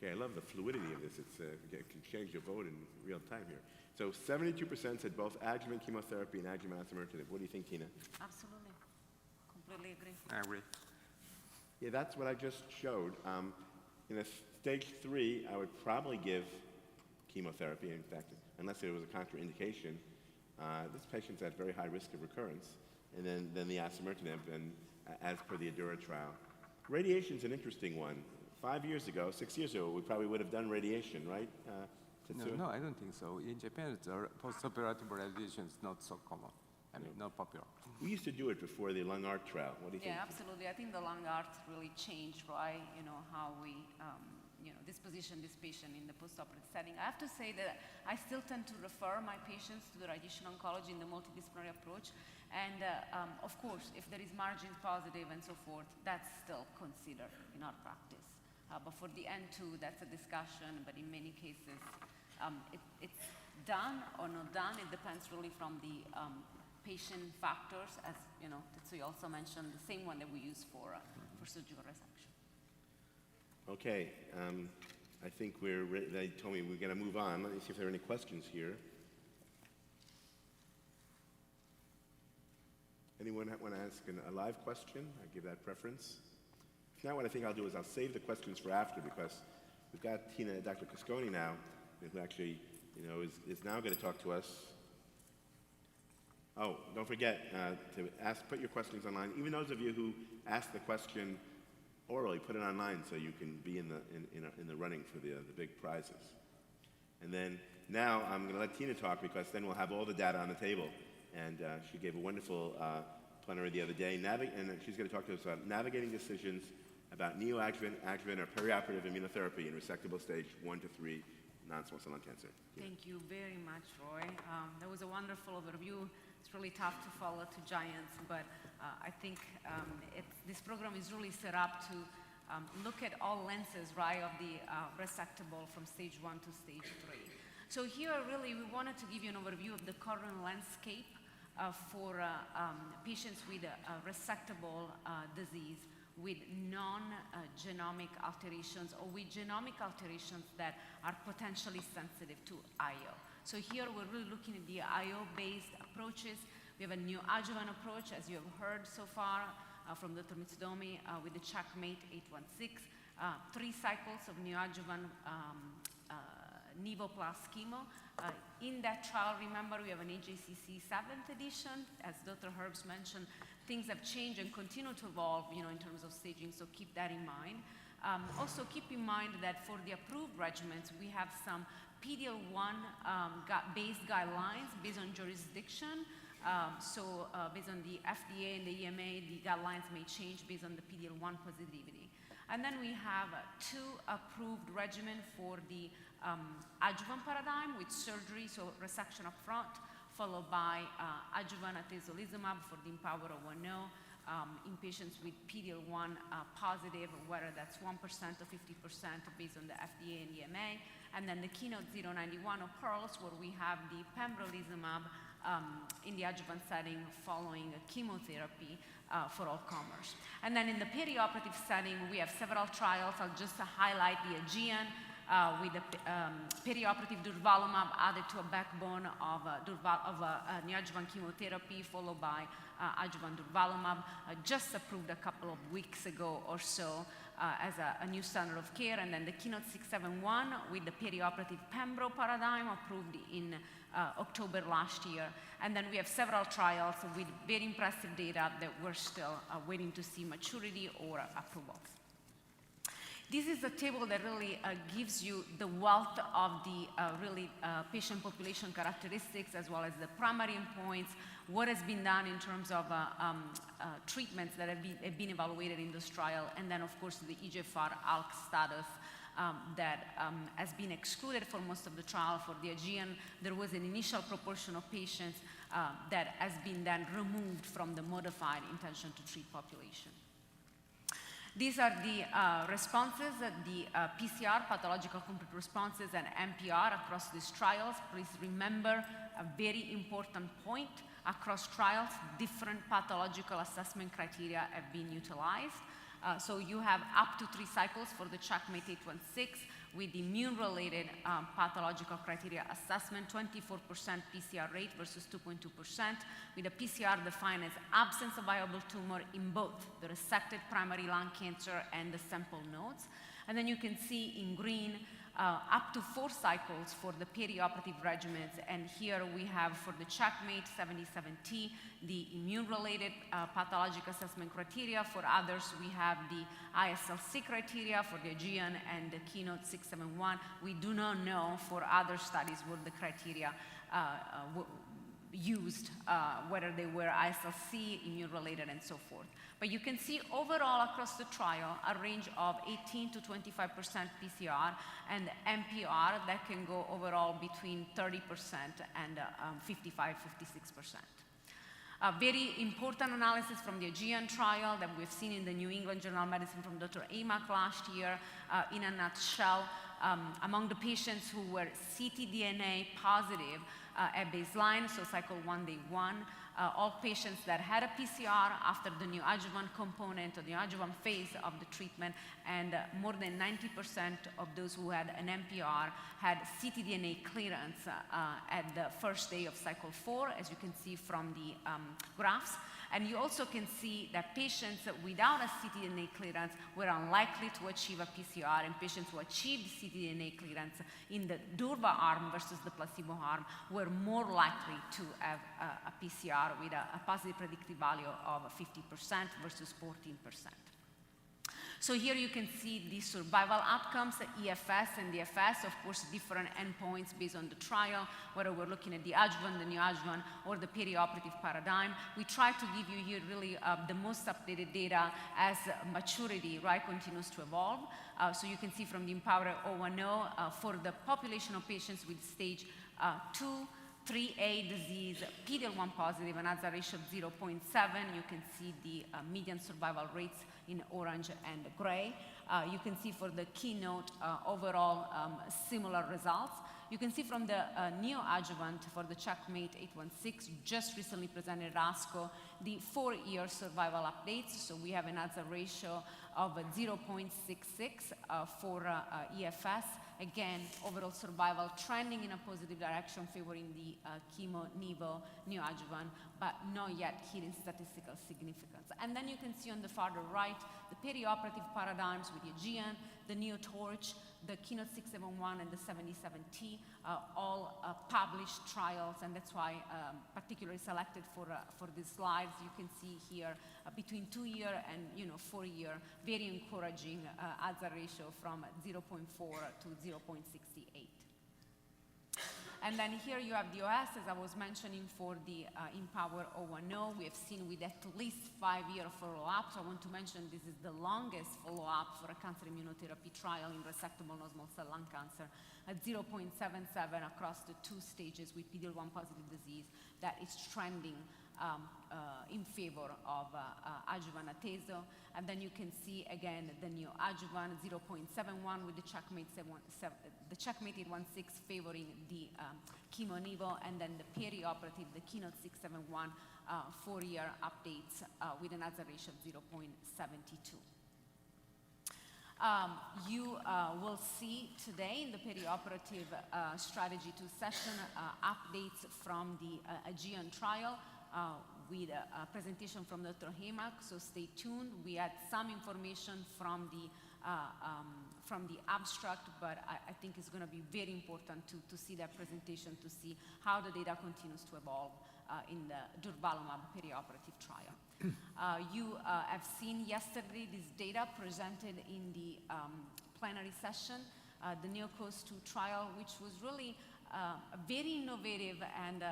Okay, I love the fluidity of this. You can change your vote in real time here. So 72% said both adjuvant chemotherapy and adjuvant osimertinib. What do you think, Tina? Absolutely. Completely agree. I agree. Yeah, that's what I just showed. In a stage 3, I would probably give chemotherapy. In fact, unless there was a contraindication, this patient's at very high risk of recurrence. And then the osimertinib, and as per the ADURA trial. Radiation's an interesting one. 6 years ago, we probably would have done radiation, right? No, I don't think so. In Japan, the postoperative radiation is not so common. Not popular. We used to do it before the lung art trial. What do you think? Yeah, absolutely. I think the lung art really changed, right? How we, disposition this patient in the postoperative setting. I have to say that I still tend to refer my patients to the radiation oncology in the multidisciplinary approach. And of course, if there is margin positive and so forth, that's still considered in our practice. But for the N2, that's a discussion. But in many cases, it's done or not done. It depends really from the patient factors, as Tetsuya also mentioned, the same one that we use for surgical resection. Okay, I think they told me we're going to move on. Let me see if there are any questions here. Anyone want to ask a live question? I give that preference. If not, what I think I'll do is I'll save the questions for after, because we've got Dr. Cosconi now, who actually is now going to talk to us. Oh, don't forget to put your questions online. Even those of you who asked the question orally, put it online so you can be in the running for the big prizes. And then now I'm going to let Tina talk, because then we'll have all the data on the table. And she gave a wonderful plenary the other day, and she's going to talk to us about navigating decisions about neoadjuvant, adjuvant, or perioperative immunotherapy in resectable stage 1 to 3 non-small cell lung cancer. Thank you very much, Roy. That was a wonderful overview. It's really tough to follow two giants, but I think this program is really set up to look at all lenses, right, of the resectable from stage 1 to stage 3. So here, really, we wanted to give you an overview of the current landscape for patients with resectable disease with non-genomic alterations or with genomic alterations that are potentially sensitive to IO. So here we're really looking at the IO-based approaches. We have a neoadjuvant approach, as you have heard so far, from Dr. Mitsudomi with the Checkmate 816, 3 cycles of neoadjuvant Nivo plus chemo. In that trial, remember, we have an AJCC 7th edition. As Dr. Herbst mentioned, things have changed and continue to evolve, in terms of staging, so keep that in mind. Also, keep in mind that for the approved regimens, we have some PD-L1 based guidelines based on jurisdiction. Based on the FDA and the EMA, the guidelines may change based on the PD-L1 positivity. And then we have 2 approved regimen for the adjuvant paradigm with surgery, so resection up front, followed by adjuvant atezolizumab for the IMpower010 in patients with PD-L1 positive, whether that's 1% or 50% based on the FDA and EMA. And then the Keynote-091 or PEARLS, where we have the pembrolizumab in the adjuvant setting following chemotherapy for all comers. And then in the perioperative setting, we have several trials. I'll just highlight the Aegean with the perioperative durvalumab added to a backbone of neoadjuvant chemotherapy, followed by adjuvant durvalumab, just approved a couple of weeks ago or so as a new standard of care. And then the Keynote-671 with the perioperative pembro paradigm approved in October last year. And then we have several trials with very impressive data that we're still waiting to see maturity or approvals. This is a table that really gives you the wealth of the patient population characteristics, as well as the primary endpoints, what has been done in terms of treatments that have been evaluated in this trial, and then, of course, the EGFR ALK status that has been excluded for most of the trial. For the Aegean, there was an initial proportion of patients that has been then removed from the modified intention to treat population. These are the responses, the PCR, pathological complete responses, and MPR across these trials. Please remember a very important point. Across trials, different pathological assessment criteria have been utilized. So you have up to 3 cycles for the Checkmate 816 with immune-related pathological criteria assessment, 24% PCR rate versus 2.2%, with a PCR defined as absence of viable tumor in both the resected primary lung cancer and the sample nodes. And then you can see in green up to 4 cycles for the perioperative regimens. And here we have for the Checkmate 77T, the immune-related pathologic assessment criteria. For others, we have the ISLC criteria for the Aegean and the Keynote 671. We do not know for other studies what the criteria used, whether they were ISLC, immune-related, and so forth. But you can see overall across the trial a range of 18 to 25% PCR and MPR that can go overall between 30% and 55, 56%. A very important analysis from the Aegean trial that we've seen in the New England Journal of Medicine from Dr. Amack last year. In a nutshell, among the patients who were ctDNA positive at baseline, so cycle 1, day 1, all patients that had a PCR after the neoadjuvant component or the adjuvant phase of the treatment, and more than 90% of those who had an MPR had ctDNA clearance at the first day of cycle 4, as you can see from the graphs. And you also can see that patients without a ctDNA clearance were unlikely to achieve a PCR, and patients who achieved ctDNA clearance in the Durva arm versus the placebo arm were more likely to have a PCR with a positive predictive value of 50% versus 14%. So here you can see the survival outcomes, the EFS and the FS, of course, different endpoints based on the trial, whether we're looking at the adjuvant, the neoadjuvant, or the perioperative paradigm. We try to give you here really the most updated data as maturity, continues to evolve. So you can see from the IMpower010 for the population of patients with stage 2, 3A disease, PD-L1 positive, an hazard ratio of 0.7. You can see the median survival rates in orange and gray. You can see for the Keynote overall similar results. You can see from the neoadjuvant for the Checkmate 816, just recently presented at ASCO, the 4-year survival updates. So we have an hazard ratio of 0.66 for EFS. Again, overall survival trending in a positive direction, favoring the chemo-nivo neoadjuvant, but not yet hitting statistical significance. And then you can see on the farther right the perioperative paradigms with the Aegean, the NeoTorch, the Keynote 671 and the 77T, all published trials, and that's why particularly selected for these slides. You can see here between 2-year and 4-year, very encouraging hazard ratio from 0.4 to 0.68. And then here you have the OS, as I was mentioning, for the Empower 010. We have seen with at least 5-year follow-up. So I want to mention this is the longest follow-up for a cancer immunotherapy trial in resectable non-small cell lung cancer at 0.77 across the 2 stages with PD-L1 positive disease that is trending in favor of adjuvant atezo. And then you can see again the neoadjuvant 0.71 with the checkmate 816 favoring the chemo-nivo, and then the perioperative, the Keynote 671 4-year updates with an hazard ratio of 0.72. You will see today in the perioperative strategy 2 session updates from the Aegean trial with a presentation from Dr. Hemak, so stay tuned. We had some information from the abstract, but I think it's going to be very important to see that presentation, to see how the data continues to evolve in the durvalumab perioperative trial. You have seen yesterday this data presented in the plenary session, the NeoCOAST-2 trial, which was really very innovative and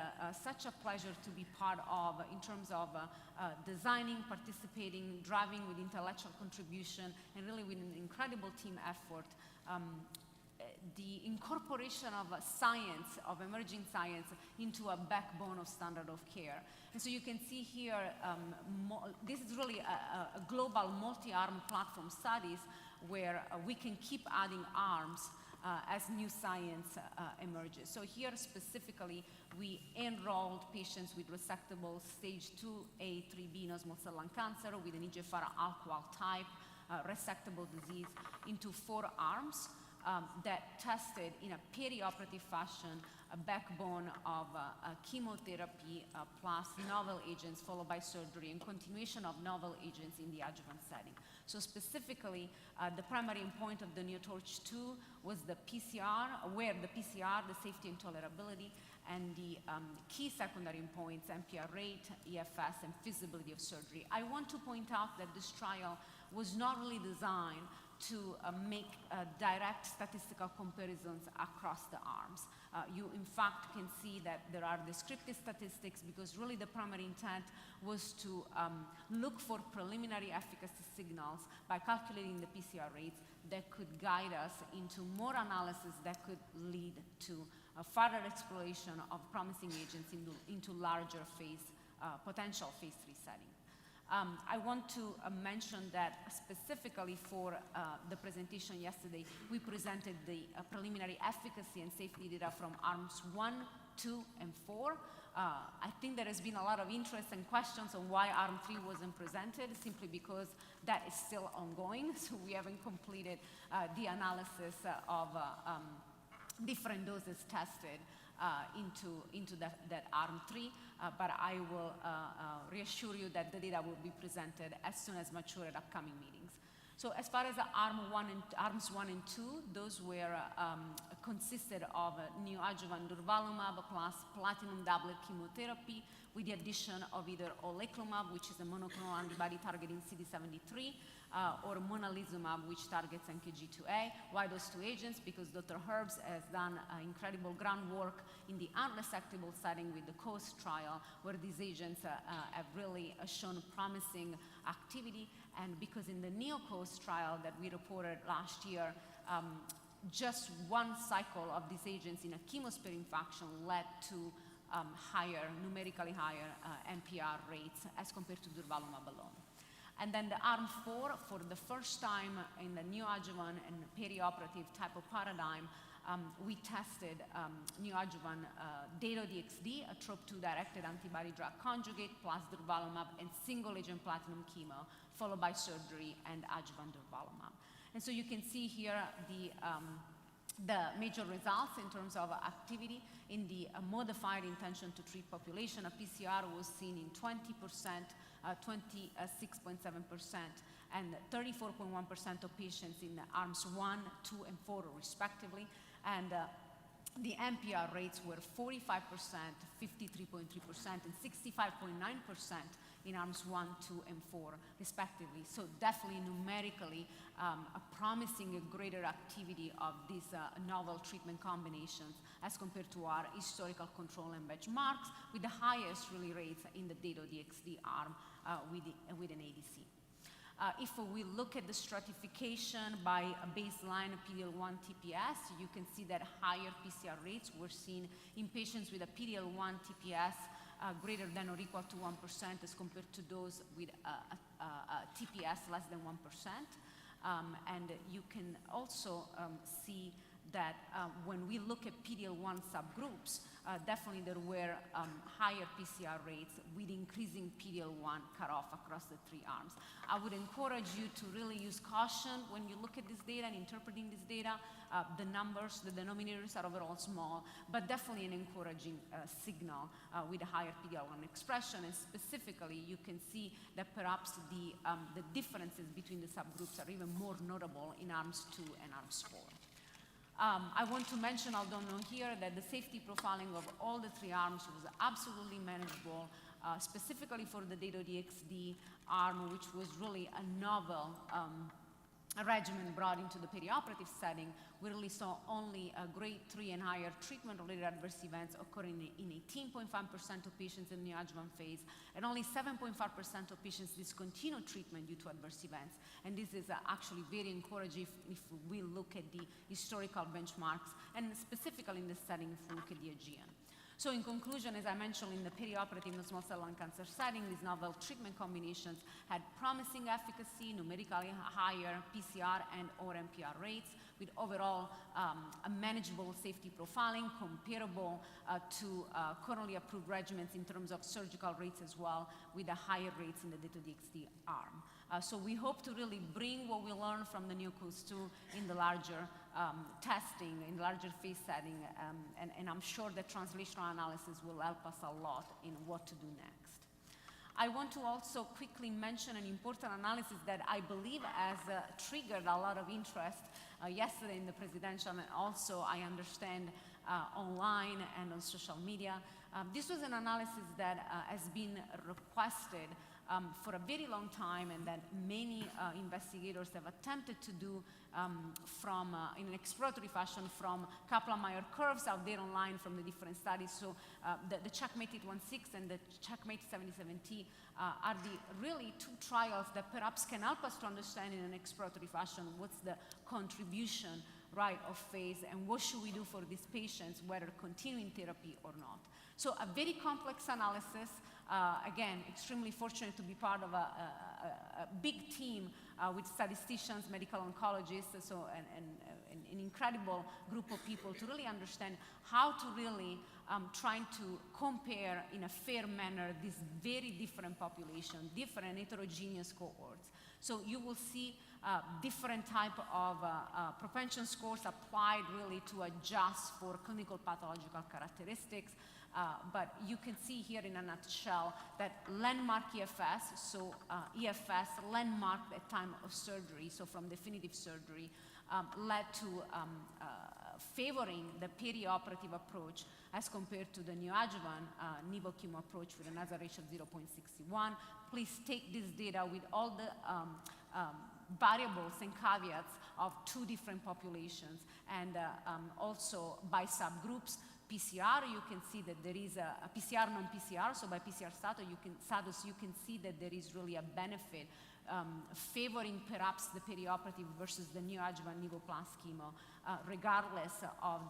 such a pleasure to be part of in terms of designing, participating, driving with intellectual contribution, and really with an incredible team effort. The incorporation of science, of emerging science, into a backbone of standard of care. And so you can see here, this is really a global multi-arm platform studies where we can keep adding arms as new science emerges. So here specifically, we enrolled patients with resectable stage 2A, 3B non-small cell lung cancer with an EGFR ALK type resectable disease into 4 arms that tested in a perioperative fashion a backbone of chemotherapy plus novel agents followed by surgery and continuation of novel agents in the adjuvant setting. So specifically, the primary endpoint of the NeoTorch-2 was the PCR, where the PCR, the safety and tolerability, and the key secondary endpoints, MPR rate, EFS, and feasibility of surgery. I want to point out that this trial was not really designed to make direct statistical comparisons across the arms. You, in fact, can see that there are descriptive statistics because really the primary intent was to look for preliminary efficacy signals by calculating the PCR rates that could guide us into more analysis that could lead to a further exploration of promising agents into larger potential phase 3 settings. I want to mention that specifically for the presentation yesterday, we presented the preliminary efficacy and safety data from arms 1, 2, and 4. I think there has been a lot of interest and questions on why arm 3 wasn't presented, simply because that is still ongoing, so we haven't completed the analysis of different doses tested into that arm 3, but I will reassure you that the data will be presented as soon as mature at upcoming meetings. So as far as the arms 1 and 2, those were consisted of neoadjuvant durvalumab plus platinum doublet chemotherapy with the addition of either oleclumab, which is a monoclonal antibody targeting CD73, or monalizumab, which targets NKG2A. Why those 2 agents? Because Dr. Herbst has done incredible groundwork in the unresectable setting with the COAST trial, where these agents have really shown promising activity, and because in the NeoCOAST trial that we reported last year, just 1 cycle of these agents in a chemosparing fashion led to numerically higher MPR rates as compared to durvalumab alone. And then the arm 4, for the first time in the neoadjuvant and perioperative type of paradigm, we tested neoadjuvant Dato-DXd, a TROP2-directed antibody drug conjugate, plus durvalumab and single-agent platinum chemo, followed by surgery and adjuvant durvalumab. And so you can see here the major results in terms of activity. In the modified intention to treat population, a PCR was seen in 20%, 26.7%, and 34.1% of patients in arms 1, 2, and 4 respectively. And the MPR rates were 45%, 53.3%, and 65.9% in arms 1, 2, and 4 respectively. So definitely numerically promising a greater activity of these novel treatment combinations as compared to our historical control and benchmarks, with the highest really rates in the Dato-DXd arm with an ADC. If we look at the stratification by baseline PD-L1 TPS, you can see that higher PCR rates were seen in patients with a PD-L1 TPS greater than or equal to 1% as compared to those with a TPS less than 1%. And you can also see that when we look at PD-L1 subgroups, definitely there were higher PCR rates with increasing PD-L1 cutoff across the 3 arms. I would encourage you to really use caution when you look at this data and interpreting this data. The numbers, the denominators are overall small, but definitely an encouraging signal with a higher PD-L1 expression. And specifically, you can see that perhaps the differences between the subgroups are even more notable in arms 2 and arms 4. I want to mention, although not here, that the safety profiling of all the 3 arms was absolutely manageable, specifically for the Dato-DXd arm, which was really a novel regimen brought into the perioperative setting. We really saw only grade 3 and higher treatment-related adverse events occurring in 18.5% of patients in the neoadjuvant phase, and only 7.5% of patients discontinued treatment due to adverse events. And this is actually very encouraging if we look at the historical benchmarks, and specifically in this setting if we look at the Aegean. So in conclusion, as I mentioned, in the perioperative non-small cell lung cancer setting, these novel treatment combinations had promising efficacy, numerically higher PCR and or MPR rates, with overall a manageable safety profiling comparable to currently approved regimens in terms of surgical rates as well, with the higher rates in the Dato-DXd arm. So we hope to really bring what we learned from the NeoCOAST-2 in the larger testing, in the larger phase setting, and I'm sure that translational analysis will help us a lot in what to do next. I want to also quickly mention an important analysis that I believe has triggered a lot of interest yesterday in the presidential, and also I understand online and on social media. This was an analysis that has been requested for a very long time, and that many investigators have attempted to do in an exploratory fashion from Kaplan-Meier curves out there online from the different studies. So the CheckMate 816 and the CheckMate 77T are the really 2 trials that perhaps can help us to understand in an exploratory fashion what's the contribution, right, of phase, and what should we do for these patients, whether continuing therapy or not. So a very complex analysis. Again, extremely fortunate to be part of a big team with statisticians, medical oncologists, so an incredible group of people to really understand how to really trying to compare in a fair manner these very different populations, different heterogeneous cohorts. So you will see different type of propension scores applied really to adjust for clinical pathological characteristics. But you can see here in a nutshell that landmark EFS, so EFS landmarked at time of surgery, so from definitive surgery, led to favoring the perioperative approach as compared to the neoadjuvant nivo chemo approach with a hazard ratio of 0.61. Please take this data with all the variables and caveats of 2 different populations, and also by subgroups. PCR, you can see that there is a PCR non-PCR, so by PCR status you can see that there is really a benefit favoring perhaps the perioperative versus the neoadjuvant nivo plus chemo, regardless of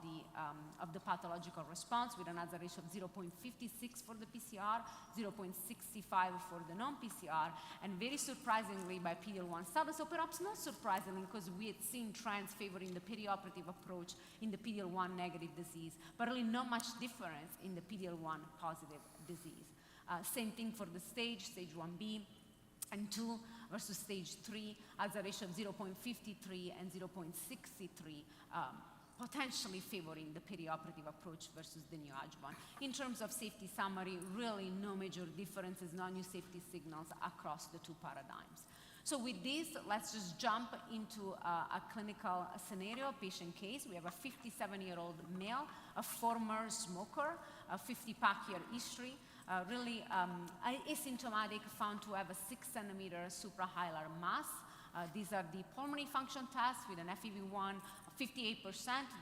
the pathological response, with an hazard ratio of 0.56 for the PCR, 0.65 for the non-PCR, and very surprisingly by PD-L1 status, or perhaps not surprisingly because we had seen trends favoring the perioperative approach in the PD-L1 negative disease, but really not much difference in the PD-L1 positive disease. Same thing for the stage 1B and 2 versus stage 3, hazard ratio of 0.53 and 0.63, potentially favoring the perioperative approach versus the neoadjuvant. In terms of safety summary, really no major differences, no new safety signals across the two paradigms. So with this, let's just jump into a clinical scenario, patient case. We have a 57-year-old male, a former smoker, a 50-pack-year history, really asymptomatic, found to have a 6-centimeter suprahilar mass. These are the pulmonary function tests with an FEV1 of 58%,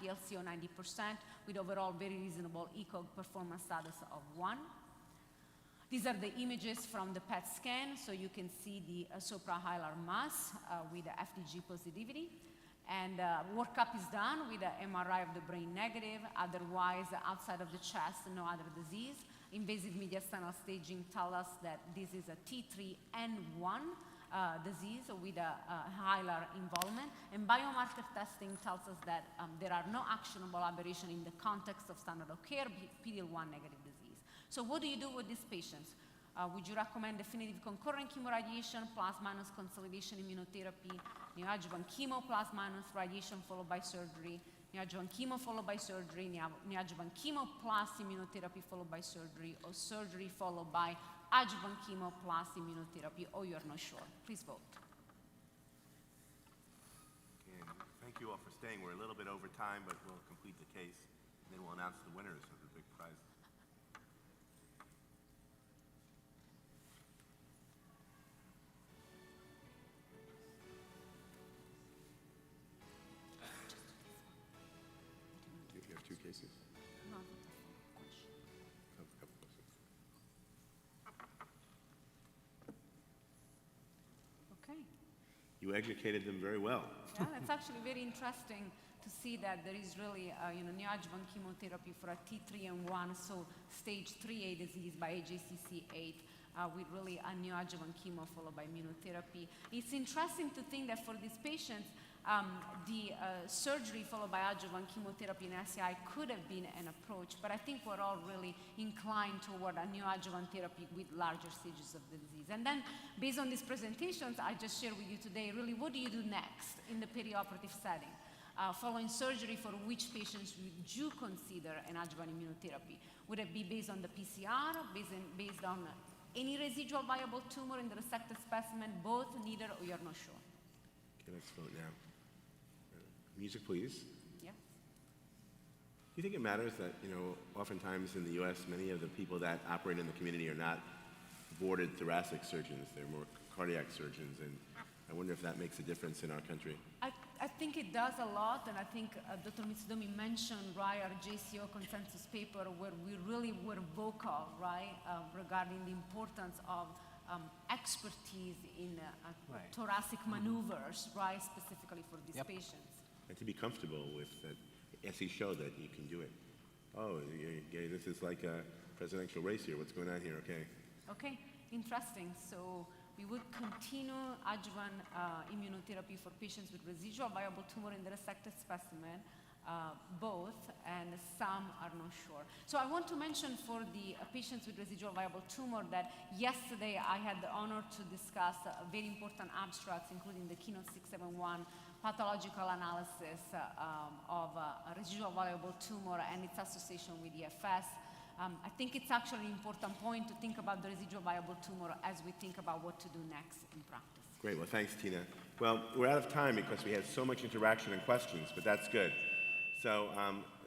the LCO 90%, with overall very reasonable ECOG performance status of 1. These are the images from the PET scan, so you can see the suprahilar mass with the FDG positivity. And workup is done with an MRI of the brain negative, otherwise outside of the chest, no other disease. Invasive mediastinal staging tells us that this is a T3N1 disease with a hilar involvement, and biomarker testing tells us that there are no actionable aberration in the context of standard of care PD-L1 negative disease. So what do you do with these patients? Would you recommend definitive concurrent chemoradiation plus minus consolidation immunotherapy, neoadjuvant chemo plus minus radiation followed by surgery, neoadjuvant chemo followed by surgery, neoadjuvant chemo plus immunotherapy followed by surgery, or surgery followed by adjuvant chemo plus immunotherapy, or you're not sure? Please vote. And thank you all for staying. We're a little bit over time, but we'll complete the case, and then we'll announce the winners of the big prizes. You have 2 cases? No. A couple questions. Okay. You educated them very well. Yeah, it's actually very interesting to see that there is really neoadjuvant chemotherapy for a T3N1, so stage 3A disease by AJCC8, with really a neoadjuvant chemo followed by immunotherapy. It's interesting to think that for these patients, the surgery followed by adjuvant chemotherapy in SCI could have been an approach, but I think we're all really inclined toward a neoadjuvant therapy with larger stages of the disease. And then, based on these presentations I just shared with you today, really what do you do next in the perioperative setting? Following surgery, for which patients would you consider an adjuvant immunotherapy? Would it be based on the PCR, based on any residual viable tumor in the resected specimen, both, neither, or you're not sure? Okay, let's vote now. Music, please. Yeah. Do you think it matters that, oftentimes in the U.S., many of the people that operate in the community are not boarded thoracic surgeons, they're more cardiac surgeons, and I wonder if that makes a difference in our country. I think it does a lot, and I think Dr. Mitsudomi mentioned, right, our JCO consensus paper where we really were vocal, right, regarding the importance of expertise in thoracic maneuvers, right, specifically for these patients. And to be comfortable with that, as he showed that you can do it. Oh, this is like a presidential race here. What's going on here? Okay. Okay, interesting. So we would continue adjuvant immunotherapy for patients with residual viable tumor in the resected specimen, both, and some are not sure. So I want to mention for the patients with residual viable tumor that yesterday I had the honor to discuss very important abstracts, including the Keynote 671 pathological analysis of a residual viable tumor and its association with EFS. I think it's actually an important point to think about the residual viable tumor as we think about what to do next in practice. Great. Well, thanks, Tina. Well, we're out of time because we had so much interaction and questions, but that's good. So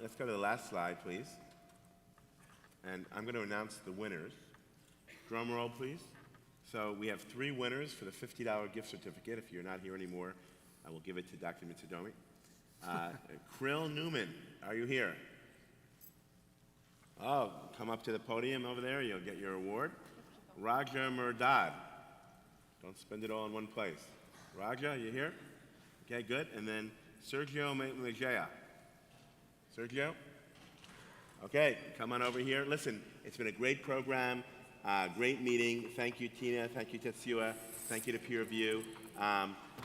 let's go to the last slide, please. And I'm going to announce the winners. Drum roll, please. So we have 3 winners for the $50 gift certificate. If you're not here anymore, I will give it to Dr. Mitsudomi. Krill Newman, are you here? Oh, come up to the podium over there. You'll get your award. Raja Murdad. Don't spend it all in one place. Raja, you here? Okay, good. And then Sergio Mejia. Sergio? Okay, come on over here. Listen, it's been a great program, great meeting. Thank you, Tina. Thank you, Tetsuya. Thank you to Peer Review.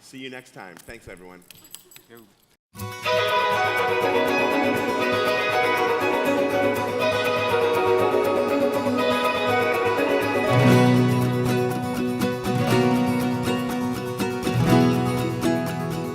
See you next time. Thanks, everyone. Thank you.